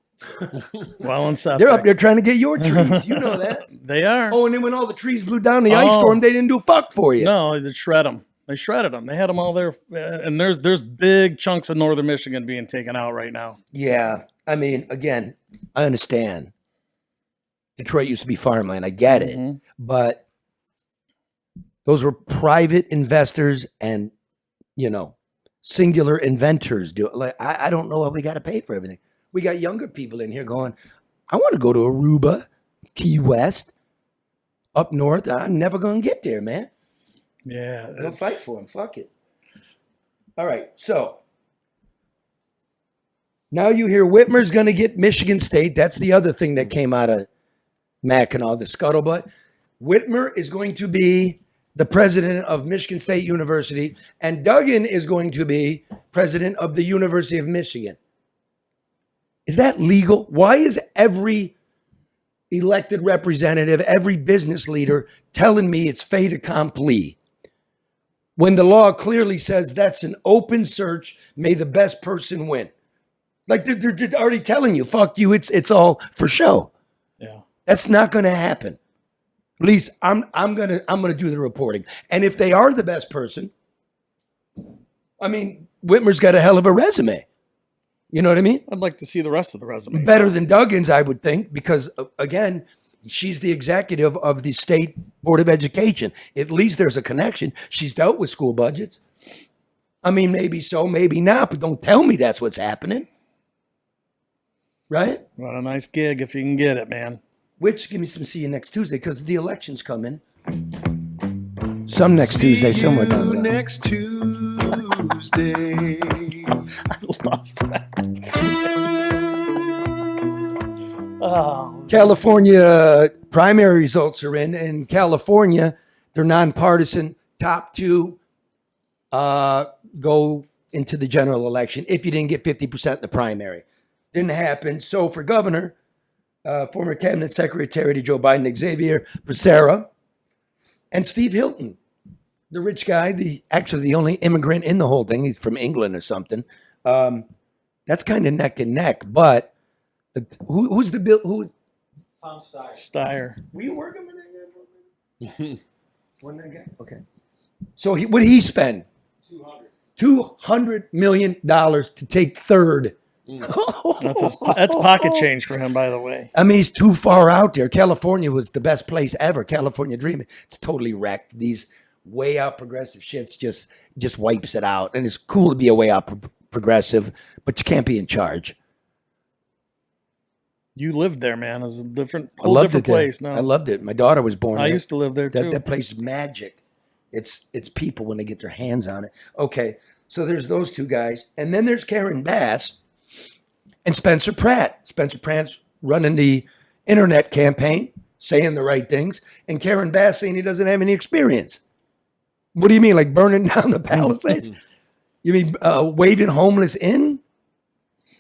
Well and septic. They're up there trying to get your trees. You know that. They are. Oh, and then when all the trees blew down in the ice storm, they didn't do fuck for you. No, they shred them. They shredded them. They had them all there. And there's big chunks of northern Michigan being taken out right now. Yeah. I mean, again, I understand. Detroit used to be farmland. I get it. But those were private investors and, singular inventors. I don't know what we got to pay for everything. We got younger people in here going, I want to go to Aruba, Key West, up north. I'm never going to get there, man. Yeah. Go fight for them. Fuck it. All right. So now you hear Whitmer's going to get Michigan State. That's the other thing that came out of Mackinac, the scuttlebutt. Whitmer is going to be the president of Michigan State University, and Duggan is going to be president of the University of Michigan. Is that legal? Why is every elected representative, every business leader telling me it's fait accompli when the law clearly says that's an open search, may the best person win? Like they're already telling you, fuck you, it's all for show. Yeah. That's not going to happen. At least I'm gonna do the reporting. And if they are the best person, I mean, Whitmer's got a hell of a resume. You know what I mean? I'd like to see the rest of the resume. Better than Duggan's, I would think, because again, she's the executive of the State Board of Education. At least there's a connection. She's dealt with school budgets. I mean, maybe so, maybe not, but don't tell me that's what's happening. Right? What a nice gig if you can get it, man. Which, give me some see you next Tuesday, because the election's coming. Some next Tuesday, somewhere down the line. Next Tuesday. Tuesday. I love that. Oh, California primary results are in. In California, they're nonpartisan. Top two go into the general election if you didn't get 50% in the primary. Didn't happen. So for governor, former cabinet secretary to Joe Biden, Xavier Becerra, and Steve Hilton, the rich guy, actually the only immigrant in the whole thing. He's from England or something. That's kind of neck and neck. But who's the bill? Who? Tom Steyer. Steyer. Were you working with that guy? Wasn't that guy? Okay. So what did he spend? $200 million to take third. That's pocket change for him, by the way. I mean, he's too far out there. California was the best place ever. California dreaming. It's totally wrecked. These way out progressive shits just wipes it out. And it's cool to be a way out progressive, but you can't be in charge. You lived there, man. It's a I whole loved different it there. place. No, I loved it. My daughter was born I there. used to live there too. That place is magic. It's people when they get their hands on it. Okay, so there's those two guys. And then there's Karen Bass and Spencer Pratt. Spencer Pratt's running the internet campaign, saying the right things. And Karen Bass saying he doesn't have any experience. What do you mean, like burning down the Palisades? You mean waving homeless in?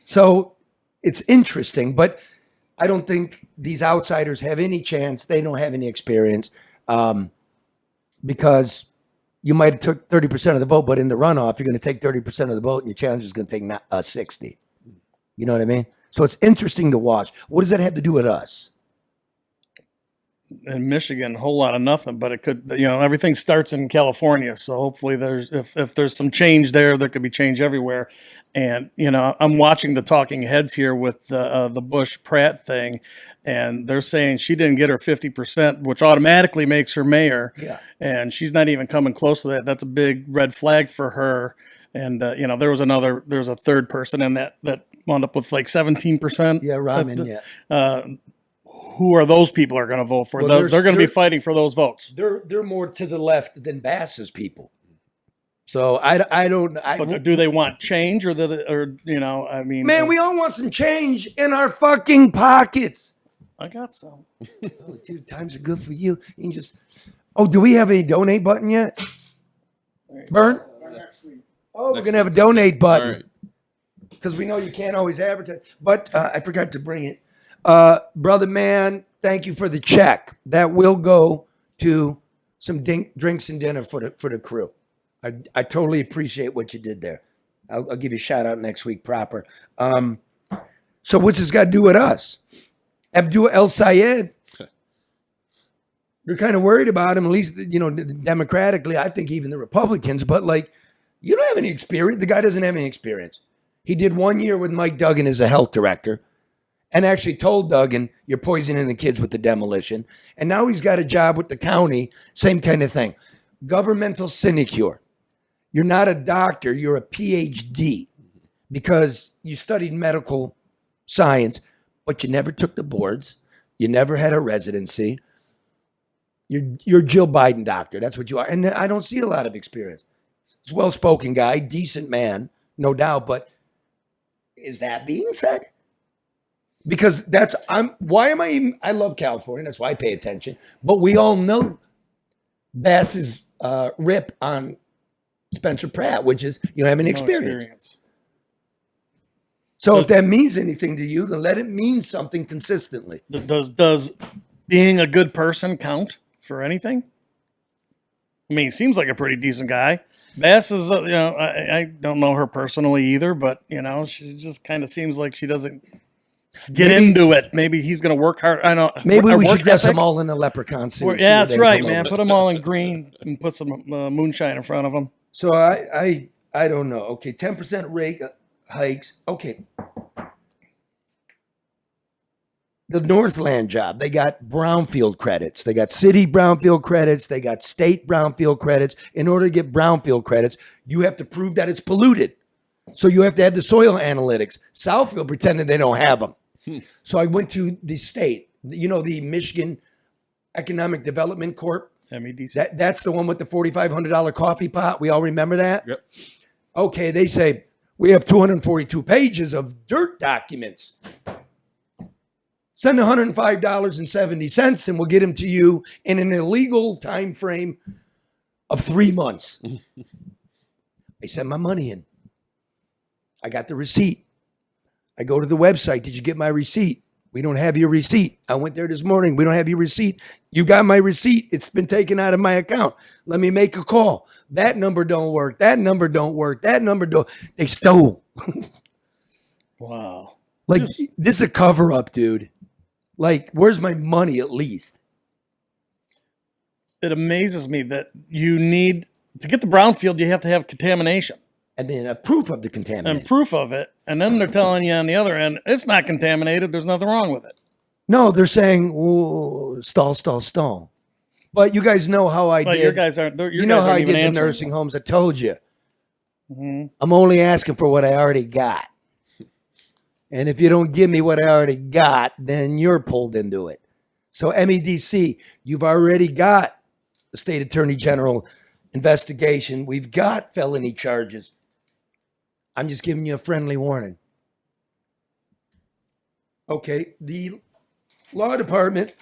So it's interesting, but I don't think these outsiders have any chance. They don't have any experience because you might have took 30% of the vote, but in the runoff, you're going to take 30% of the vote and your challenger is going to take 60. You know what I mean? So it's interesting to watch. What does that have to do with us? In Michigan, a whole lot of nothing, but it could, everything starts in California. So hopefully if there's some change there could be change everywhere. And, I'm watching the talking heads here with the Bush Pratt thing, and they're saying she didn't get her 50%, which automatically makes her mayor. Yeah. And she's not even coming close to that. That's a big red flag for her. And, there's a third person in that wound up with like 17%. Yeah, Rahman, yeah. Who are those people are going to vote for? Well, they're going to be fighting for those votes. They're more to the left than Bass's people. So I don't. But do they want change or I mean? Man, we all want some change in our fucking pockets. I got some. Oh, dude, times are good for you. You can just. Oh, do we have a donate button yet? Burn? Oh, we're gonna have a donate button. All right. Because we know you can't always advertise. But I forgot to bring it. Brother man, thank you for the check. That will go to some drinks and dinner for the crew. I totally appreciate what you did there. I'll give you a shout out next week proper. So what's this got to do with us? Abdul El Sayed. You're kind of worried about him, at least, democratically. I think even the Republicans, but you don't have any experience. The guy doesn't have any experience. He did 1 year with Mike Duggan as a health director and actually told Duggan, you're poisoning the kids with the demolition. And now he's got a job with the county, same kind of thing. Governmental sinecure. You're not a doctor, you're a PhD because you studied medical science, but you never took the boards. You never had a residency. You're Jill Biden doctor. That's what you are. And I don't see a lot of experience. He's a well-spoken guy, decent man, no doubt. But is that being said? Because I love California. That's why I pay attention. But we all know Bass's rip on Spencer Pratt, which is you don't have any experience. So if that means anything to you, then let it mean something consistently. Does being a good person count for anything? I mean, he seems like a pretty decent guy. Bass is, I don't know her personally either, but, she just kind of seems like she doesn't get into it. Maybe he's going to work hard. I know. Maybe we should dress them all in a leprechaun suit. Yeah, that's right, man. Put them all in green and put some moonshine in front of them. So I don't know. Okay, 10% rate hikes. Okay. The Northland job, they got brownfield credits. They got city brownfield credits. They got state brownfield credits. In order to get brownfield credits, you have to prove that it's polluted. So you have to have the soil analytics. Southfield pretended they don't have them. So I went to the state, the Michigan Economic Development Corp. MEDC. That's the one with the $4,500 coffee pot. We all remember that? Yep. Okay, they say we have 242 pages of dirt documents. Send $105.70 and we'll get them to you in an illegal time frame of 3 months. I send my money in. I got the receipt. I go to the website. Did you get my receipt? We don't have your receipt. I went there this morning. We don't have your receipt. You got my receipt. It's been taken out of my account. Let me make a call. That number don't work. That number don't work. That number don't. They stole. Wow. Like, this is a cover up, dude. Like, where's my money at least? It amazes me that you need to get the brownfield, you have to have contamination. And then a proof of the contamination. And proof of it. And then they're telling you on the other end, it's not contaminated. There's nothing wrong with it. No, they're saying, "Ooh, stall. But you guys know how I did. Your guys aren't. Your You know guys how I aren't did even the answering. nursing homes. I told you. Mhm. I'm only asking for what I already got. And if you don't give me what I already got, then you're pulled into it. So MEDC, you've already got the state attorney general investigation. We've got felony charges. I'm just giving you a friendly warning. Okay, the law department.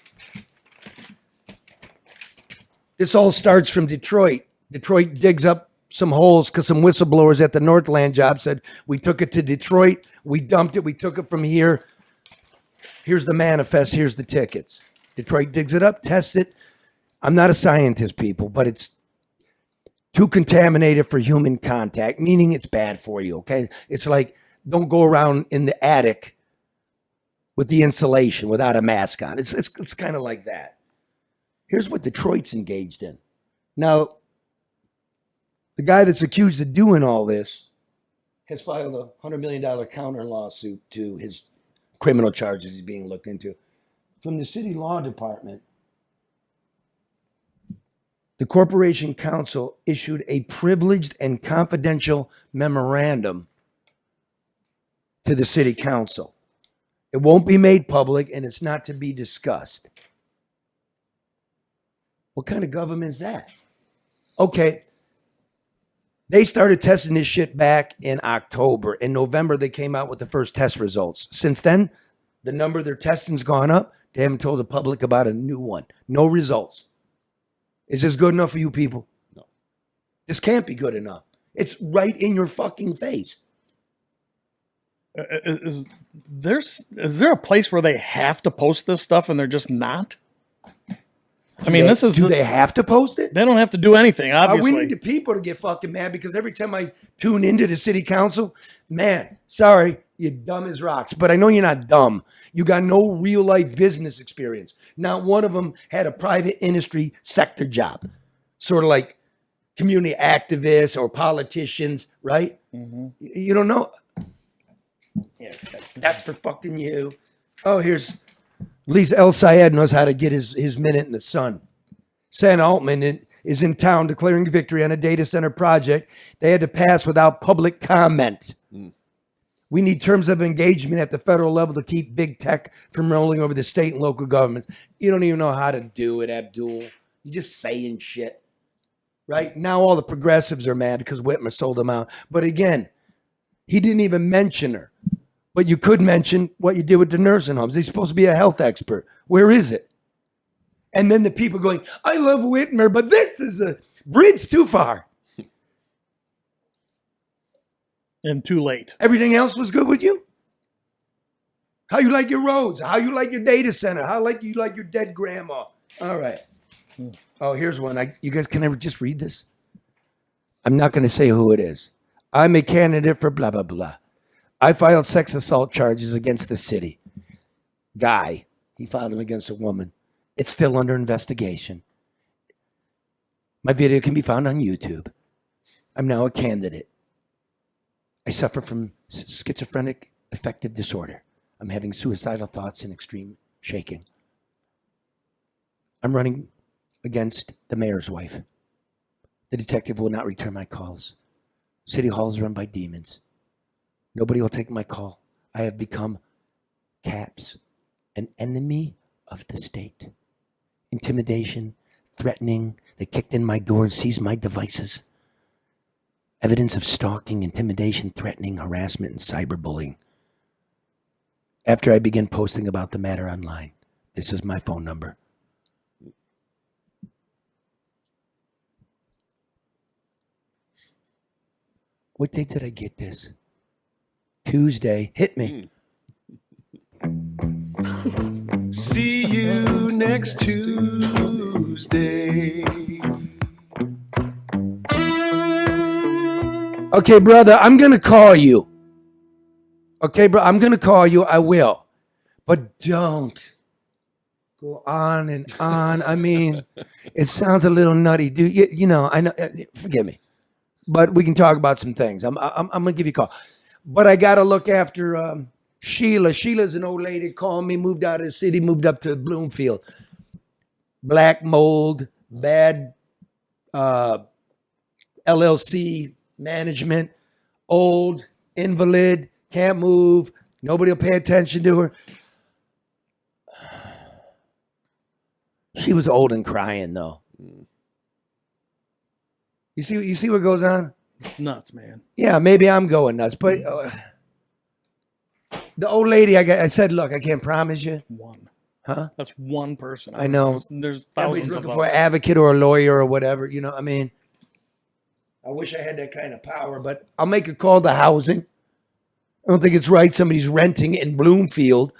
This all starts from Detroit. Detroit digs up some holes because some whistleblowers at the Northland job said, we took it to Detroit, we dumped it, we took it from here. Here's the manifest, here's the tickets. Detroit digs it up, tests it. I'm not a scientist, people, but it's too contaminated for human contact, meaning it's bad for you, okay? It's like, don't go around in the attic with the insulation without a mask on. It's kind of like that. Here's what Detroit's engaged in. Now, the guy that's accused of doing all this has filed a $100 million counter lawsuit to his criminal charges he's being looked into. From the city law department, the Corporation Council issued a privileged and confidential memorandum to the city council. It won't be made public and it's not to be discussed. What kind of government is that? Okay. They started testing this shit back in October. In November, they came out with the first test results. Since then, the number of their testing's gone up. They haven't told the public about a new one. No results. Is this good enough for you people? No. This can't be good enough. It's right in your fucking face. Is there a place where they have to post this stuff and they're just not? I mean, Do they have to post it? They don't have to do anything, obviously. We need the people to get fucking mad because every time I tune into the city council, man, sorry, you're dumb as rocks. But I know you're not dumb. You got no real life business experience. Not one of them had a private industry sector job, sort of like community activists or politicians, right? Mm-hmm. You don't know. Yeah, that's for fucking you. Oh, here's. At least El Sayed knows how to get his minute in the sun. Sam Altman is in town declaring victory on a data center project they had to pass without public comment. We need terms of engagement at the federal level to keep big tech from rolling over the state and local governments. You don't even know how to do it, Abdul. You're just saying shit. Right? Now all the progressives are mad because Whitmer sold them out. But again, he didn't even mention her. But you could mention what you did with the nursing homes. He's supposed to be a health expert. Where is it? And then the people going, I love Whitmer, but this is a bridge too far. And too late. Everything else was good with you? How you like your roads? How you like your data center? How you like your dead grandma? All right. Oh, here's one. You guys can ever just read this? I'm not going to say who it is. I'm a candidate for blah, blah, blah. I filed sex assault charges against the city. Guy, he filed them against a woman. It's still under investigation. My video can be found on YouTube. I'm now a candidate. I suffer from schizophrenic affective disorder. I'm having suicidal thoughts and extreme shaking. I'm running against the mayor's wife. The detective will not return my calls. City Hall is run by demons. Nobody will take my call. I have become CAPS, an enemy of the state. Intimidation, threatening. They kicked in my door and seized my devices. Evidence of stalking, intimidation, threatening, harassment, and cyberbullying. After I began posting about the matter online, this is my phone number. What day did I get this? Tuesday. Hit me. See you next Tuesday. Okay, brother, I'm going to call you. Okay, bro, I'm going to call you. I will. But don't go on and on. I mean, it sounds a little nutty, dude. You know, I know. Forgive me. But we can talk about some things. I'm going to give you a call. But I got to look after Sheila. Sheila's an old lady, called me, moved out of the city, moved up to Bloomfield. Black mold, bad LLC management, old, invalid, can't move, nobody will pay attention to her. She was old and crying, though. You see what goes on? It's nuts, man. Yeah, maybe I'm going nuts, but the old lady, I said, look, I can't promise you. One. Huh? That's one person. I know. There's Everybody's thousands of looking for an us. advocate or a lawyer or whatever. You know, I mean, I wish I had that kind of power, but I'll make a call to housing. I don't think it's right. Somebody's renting in Bloomfield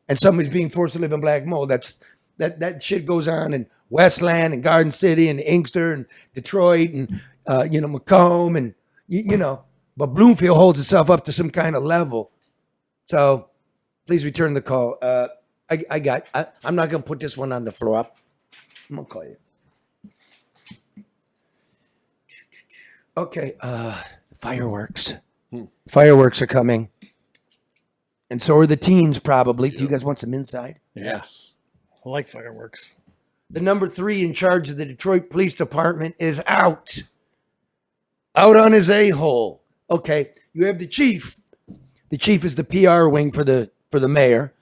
and somebody's being forced to live in Black Mold. That shit goes on in Westland and Garden City and Inkster and Detroit and, Macomb and, you know, but Bloomfield holds itself up to some kind of level. So please return the call. I'm not going to put this one on the floor. I'm going to call you. Okay. Fireworks. Fireworks are coming. And so are the teens, probably. Do you guys want some inside? Yes. I like fireworks. The number 3 in charge of the Detroit Police Department is out. Out on his a-hole. Okay. You have the chief. The chief is the PR wing for the mayor.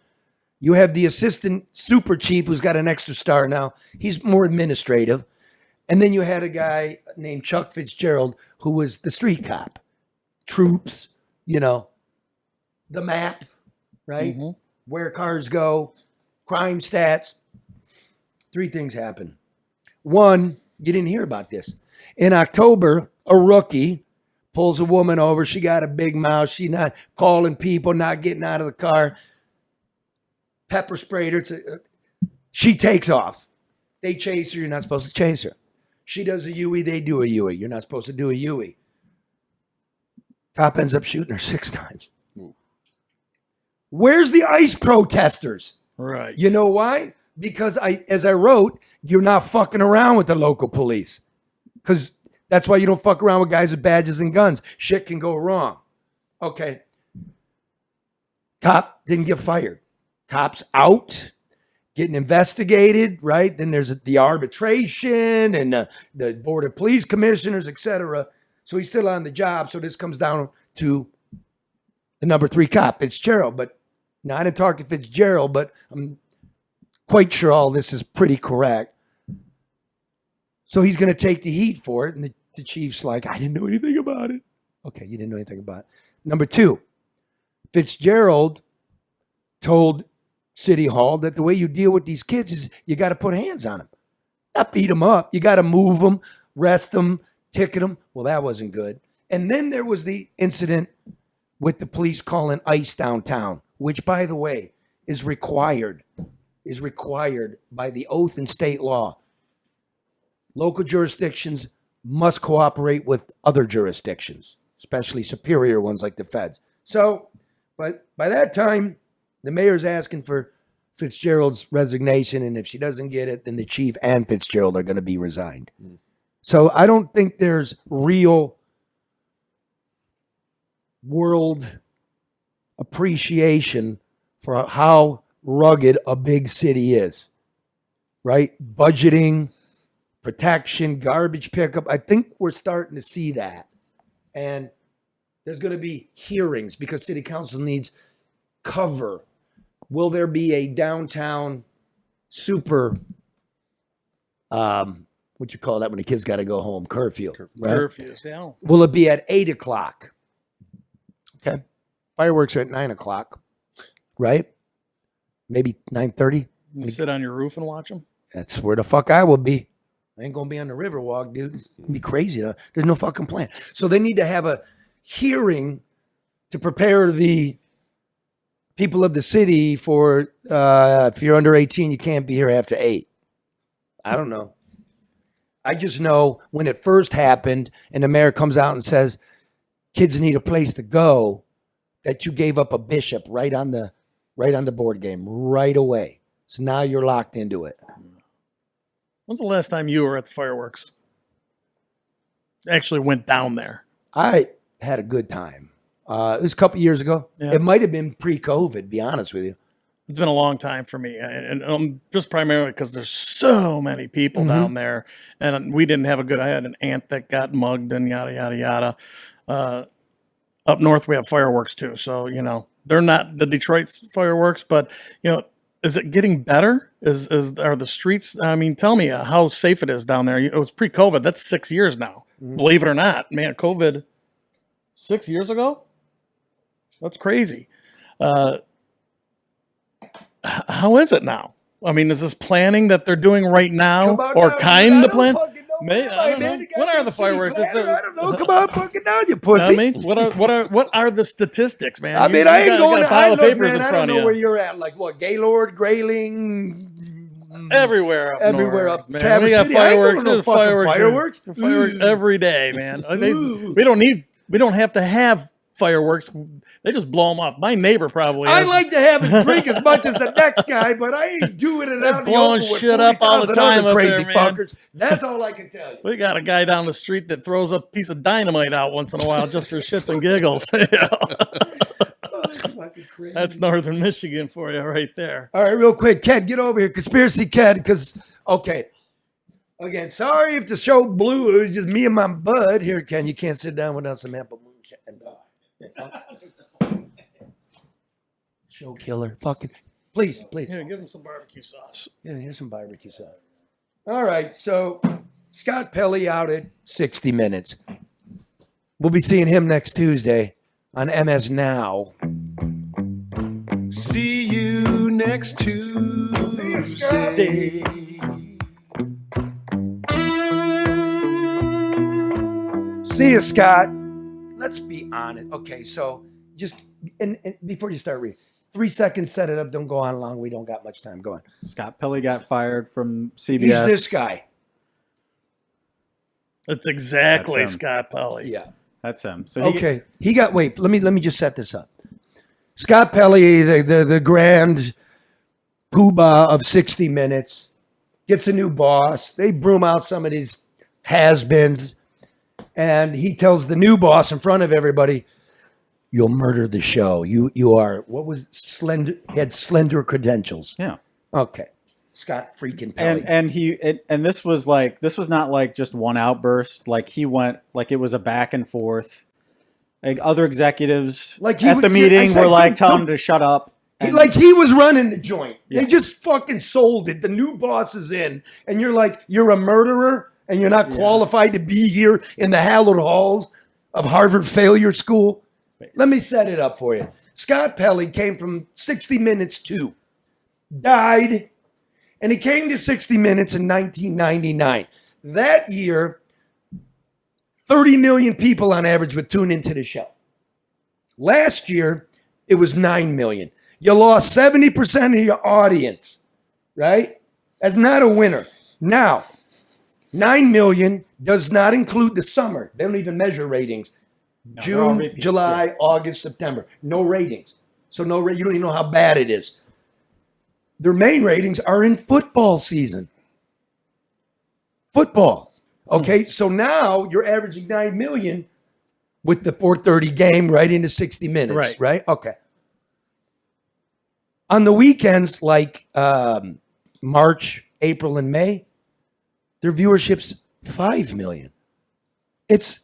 You have the assistant super chief who's got an extra star now. He's more administrative. And then you had a guy named Chuck Fitzgerald who was the street cop. Troops, the map, right? Mm-hmm. Where cars go, crime stats. 3 things happen. 1, you didn't hear about this. In October, a rookie pulls a woman over. She got a big mouth. She not calling people, not getting out of the car. Pepper sprayed her. She takes off. They chase her. You're not supposed to chase her. She does a Yui. They do a Yui. You're not supposed to do a Yui. Cop ends up shooting her 6 times. Where's the ICE protesters? Right. You know why? Because as I wrote, you're not fucking around with the local police. Because that's why you don't fuck around with guys with badges and guns. Shit can go wrong. Okay. Cop didn't get fired. Cop's out, getting investigated, right? Then there's the arbitration and the Board of Police Commissioners, etc. So he's still on the job. So this comes down to the number 3 cop, Fitzgerald. But now I didn't talk to Fitzgerald, but I'm quite sure all this is pretty correct. So he's going to take the heat for it. And the chief's like, I didn't know anything about it. Okay, you didn't know anything about it. Number 2, Fitzgerald told City Hall that the way you deal with these kids is you got to put hands on them. Not beat them up. You got to move them, rest them, ticket them. Well, that wasn't good. And then there was the incident with the police calling ICE downtown, which, by the way, is required by the oath in state law. Local jurisdictions must cooperate with other jurisdictions, especially superior ones like the feds. So, but by that time, the mayor's asking for Fitzgerald's resignation, and if she doesn't get it, then the chief and Fitzgerald are going to be resigned. So I don't think there's real world appreciation for how rugged a big city is, right? Budgeting, protection, garbage pickup. I think we're starting to see that. And there's going to be hearings because city council needs cover. Will there be a downtown super what you call that when the kids got to go home? Curfew. Right? Curfews, yeah. Will it be at 8 o'clock? Okay. Fireworks are at 9 o'clock, right? Maybe 9:30. You sit on your roof and watch them. That's where the fuck I will be. I ain't gonna be on the Riverwalk, dude. It'd be crazy. There's no fucking plan. So they need to have a hearing to prepare the people of the city for if you're under 18, you can't be here after 8. I don't know. I just know when it first happened and the mayor comes out and says kids need a place to go, that you gave up a bishop right on the board game right away. So now you're locked into it. When's the last time you were at the fireworks? Actually went down there. I had a good time. It was a couple years ago. Yeah. It might have been pre-COVID, to be honest with you. It's been a long time for me, and just primarily because there's so many people down there, and we didn't have a good. I had an aunt that got mugged and yada yada yada. Up north, we have fireworks too, so they're not the Detroit fireworks, but is it getting better? Are the streets? I mean, tell me how safe it is down there. It was pre-COVID. That's 6 years now. Believe it or not, man, COVID 6 years ago. That's crazy. How is it now? I mean, is this planning that they're doing right now, or kind of plan? I don't know. What are the fireworks? I don't know. Come on, fucking down, you pussy. I mean, what are the statistics, man? I mean, I ain't going to. I I don't know where you're at. Like what? Gaylord, Grayling, everywhere up, man. Traverse We got City. fireworks. There's Fireworks every day, man. We don't have to have fireworks. They just blow them off. My neighbor probably I has. like to have a drink as much as the next guy, but I ain't doing it out in the blowing open with shit up all the 40,000 time other up crazy there, man. fuckers. That's all I can tell you. We got a guy down the street that throws a piece of dynamite out once in a while just for shits and giggles. That's Northern Michigan for you right there. All right, real quick, Ken, get over here. Conspiracy Ken, because, okay. Again, sorry if the show blew. It was just me and my bud. Here, Ken, you can't sit down without some apple moonshine. Show killer. Fucking. Please. Here, give him some barbecue sauce. Yeah, here's some barbecue sauce. All right, so Scott Pelley out at 60 Minutes. We'll be seeing him next Tuesday on MS Now. See you next Tuesday. See you, Scott. Let's be honest. Okay, so just and before you start reading, 3 seconds, set it up. Don't go on long. We don't got much time. Go on. Scott Pelley got fired from CBS. He's this guy. That's exactly That's him. Scott Pelley. Yeah. That's him. So Okay. He got wait, let me just set this up. Scott Pelley, the grand poobah of 60 Minutes, gets a new boss. They broom out some of these has-beens. And he tells the new boss in front of everybody, "You'll murder the show. You are," what was slender? He had slender credentials. Yeah. Okay. Scott freaking Pelley. And this was not like just one outburst. Like he went like it was a back and forth. Like other executives Like at the meeting were like telling him to shut up. He was running the joint. Yeah. They just fucking sold it. The new boss is in, and you're like, you're a murderer, and you're not qualified to be here in the hallowed halls of Harvard failure school. Basically. Let me set it up for you. Scott Pelley came from 60 Minutes 2, died, and he came to 60 Minutes in 1999. That year, 30 million people on average would tune into the show. Last year, it was 9 million. You lost 70% of your audience, right? That's not a winner. Now, 9 million does not include the summer. They don't even measure ratings. No, June, July, August, September. No ratings. So you don't even know how bad it is. Their main ratings are in football season. Football. Okay, so now you're averaging 9 million with the 4:30 game right into 60 Minutes, right? Okay. On the weekends, like March, April, and May, their viewership's 5 million. It's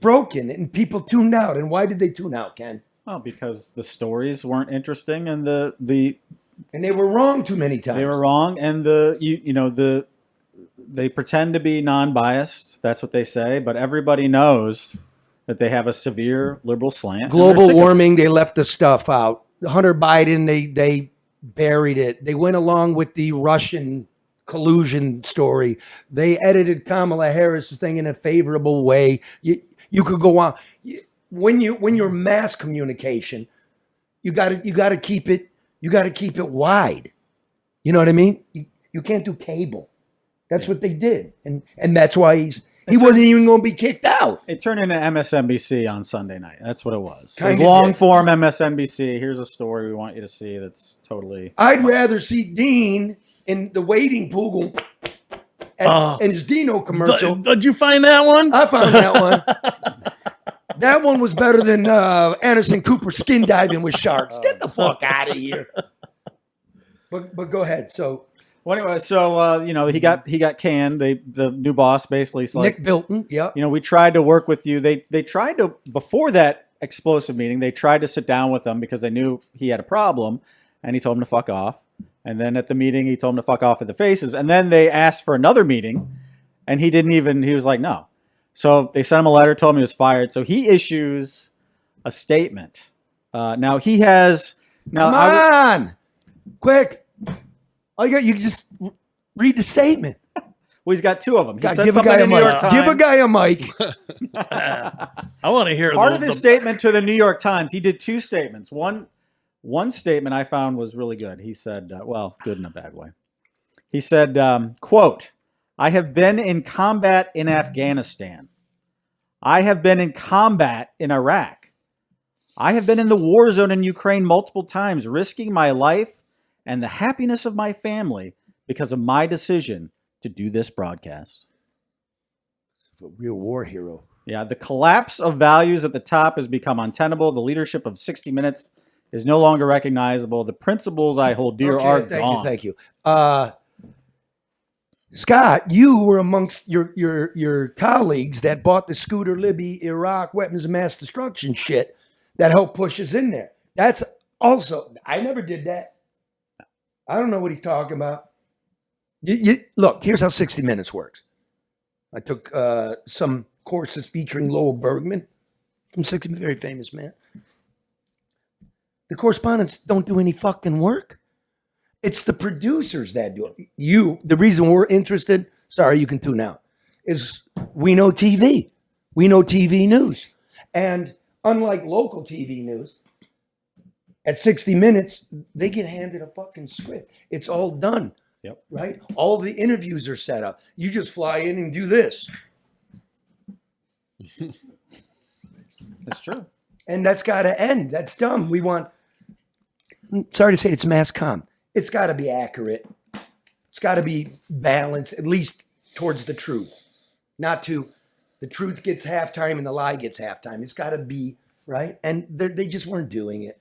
broken, and people tuned out. And why did they tune out, Ken? Oh, because the stories weren't interesting, and and they were wrong too many times. They were wrong, and the They pretend to be non-biased. That's what they say, but everybody knows that they have a severe liberal slant. Global warming, they left the stuff out. Hunter Biden, they buried it. They went along with the Russian collusion story. They edited Kamala Harris's thing in a favorable way. You could go on. When you're mass communication, you got to keep it wide. You know what I mean? You can't do cable. That's what they did, and that's why he wasn't even going to be kicked out. It turned into MSNBC on Sunday night. That's what it was. Kind of Long did. form MSNBC. Here's a story we want you to see. That's totally. I'd rather see Dean in the waiting pool going and his Dino commercial. Did you find that one? I found that one. That one was better than Anderson Cooper skin diving with sharks. Get the fuck out of here. But go ahead. So. Well, anyway, so he got canned. The new boss basically is like, Nick Bilton. Yeah. We tried to work with you. They tried to, before that explosive meeting, they tried to sit down with him because they knew he had a problem, and he told him to fuck off. And then at the meeting, he told him to fuck off at the faces. And then they asked for another meeting, and he was like, no. So they sent him a letter, told him he was fired. So he issues a statement. Now he has. Now Come on, quick. All you can just read the statement. Well, he's got two of them. He God, said give a something guy a in the New York mic. Times. Give a guy a mic. I want to hear Part of his statement to the New York Times. He did two statements. One statement I found was really good. He said, good in a bad way. He said, quote, "I have been in combat in Afghanistan. I have been in combat in Iraq. I have been in the war zone in Ukraine multiple times, risking my life and the happiness of my family because of my decision to do this broadcast." A real war hero. Yeah, the collapse of values at the top has become untenable. The leadership of 60 Minutes is no longer recognizable. The principles I hold dear are gone. Thank you. Scott, you were amongst your colleagues that bought the Scooter Libby Iraq weapons of mass destruction shit that helped push us in there. That's also, I never did that. I don't know what he's talking about. Look, here's how 60 Minutes works. I took some courses featuring Lowell Bergman from 60 Minutes, very famous man. The correspondents don't do any fucking work. It's the producers that do it. The reason we're interested, sorry, you can tune out, is we know TV. We know TV news. And unlike local TV news, at 60 Minutes, they get handed a fucking script. It's all done. Yep. Right? All the interviews are set up. You just fly in and do this. That's true. And that's got to end. That's dumb. Sorry to say it's mass comm. It's got to be accurate. It's got to be balanced, at least towards the truth. Not to, the truth gets halftime and the lie gets halftime. It's got to be, right? And they just weren't doing it.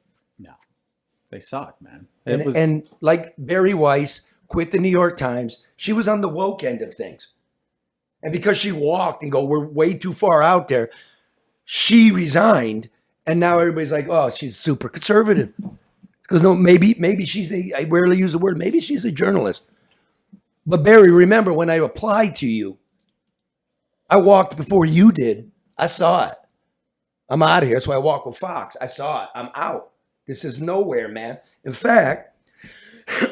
They suck, man. And like Barry Weiss quit the New York Times, she was on the woke end of things. And because she walked and we're way too far out there, she resigned. And now everybody's like, oh, she's super conservative. Because no, maybe she's I rarely use the word, maybe she's a journalist. But Barry, remember when I applied to you, I walked before you did. I saw it. I'm out of here. That's why I walk with Fox. I saw it. I'm out. This is nowhere, man. In fact,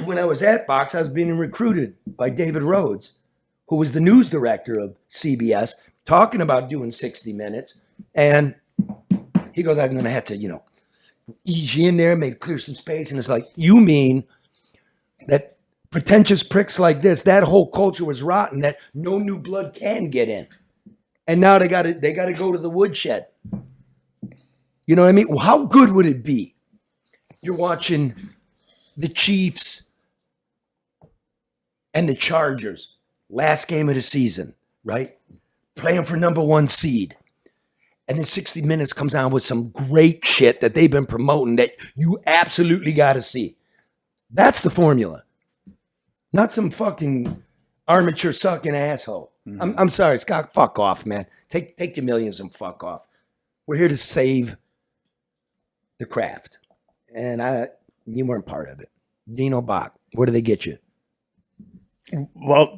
when I was at Fox, I was being recruited by David Rhodes, who was the news director of CBS, talking about doing 60 Minutes. And he goes, I'm going to have to, ease you in there, maybe clear some space. And it's like, you mean that pretentious pricks like this, that whole culture was rotten, that no new blood can get in. And now they got to go to the woodshed. You know what I mean? Well, how good would it be? You're watching the Chiefs and the Chargers, last game of the season, right? Playing for number 1 seed. And then 60 Minutes comes on with some great shit that they've been promoting that you absolutely got to see. That's the formula. Not some fucking armature sucking asshole. Mm-hmm. I'm sorry, Scott, fuck off, man. Take your millions and fuck off. We're here to save the craft. And you weren't part of it. Dino Bach, where do they get you? Well,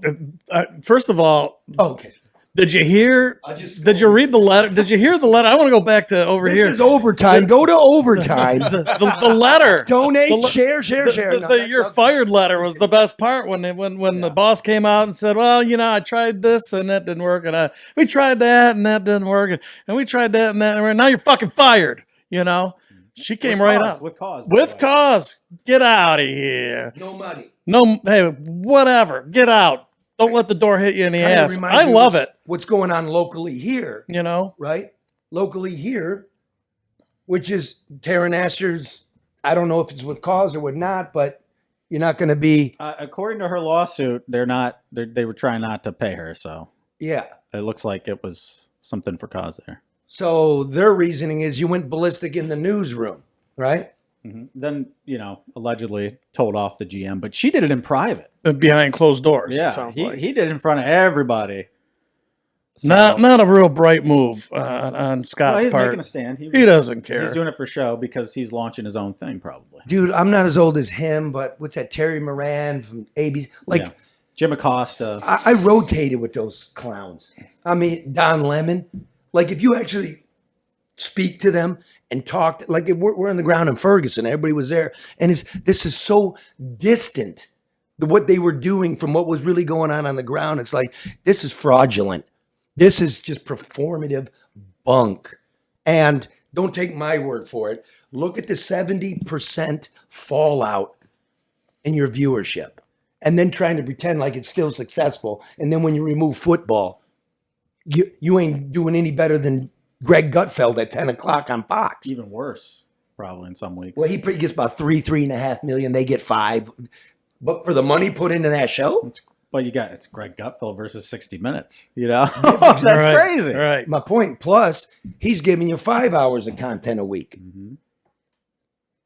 first of all, Okay. did you hear? Did you read the letter? Did you hear the letter? I want to go back to over This here. is overtime. Go to overtime. The letter. Donate, share. You're fired letter was the best part when the boss came out and said, well, I tried this and that didn't work, and we tried that and that didn't work, and we tried that and that, and now you're fucking fired. She came right up with cause. with cause. Get out of here. No money. No, hey, whatever. Get out. Don't let the door hit you in the Kinda ass. reminds I me love it. What's going on locally here, right? Locally here, which is Taryn Asher's, I don't know if it's with cause or with not, but you're not going to be. According to her lawsuit, they were trying not to pay her. So Yeah. it looks like it was something for cause there. So their reasoning is you went ballistic in the newsroom, right? Mm-hmm. Then, allegedly told off the GM, but she did it in private. Behind closed doors, Yeah, it sounds like. He did it in front of everybody. So, Not a real bright move on Scott's he's part. making a stand. He doesn't care. He's doing it for show because he's launching his own thing, probably. Dude, I'm not as old as him, but what's that? Terry Moran from ABC. Jim Acosta. I rotated with those clowns. I mean, Don Lemon. Like, if you actually speak to them and talk, like we're on the ground in Ferguson, everybody was there, and this is so distant, what they were doing from what was really going on the ground. It's like, this is fraudulent. This is just performative bunk. And don't take my word for it. Look at the 70% fallout in your viewership, and then trying to pretend like it's still successful. And then when you remove football, you ain't doing any better than Greg Gutfeld at 10 o'clock on Fox. Even worse, probably in some weeks. Well, he gets about 3.5 million. They get 5. But for the money put into that show? But it's Greg Gutfeld versus 60 Minutes. That's crazy. Right. My point. Plus, he's giving you 5 hours of content a week. Mm-hmm.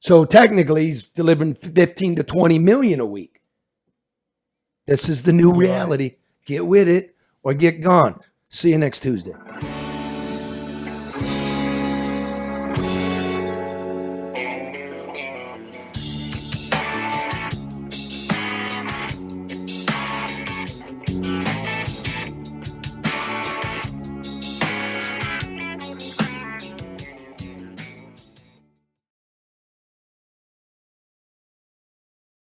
So technically, he's delivering 15 to 20 million a week. This is the new reality. Get with it or get gone. See you next Tuesday.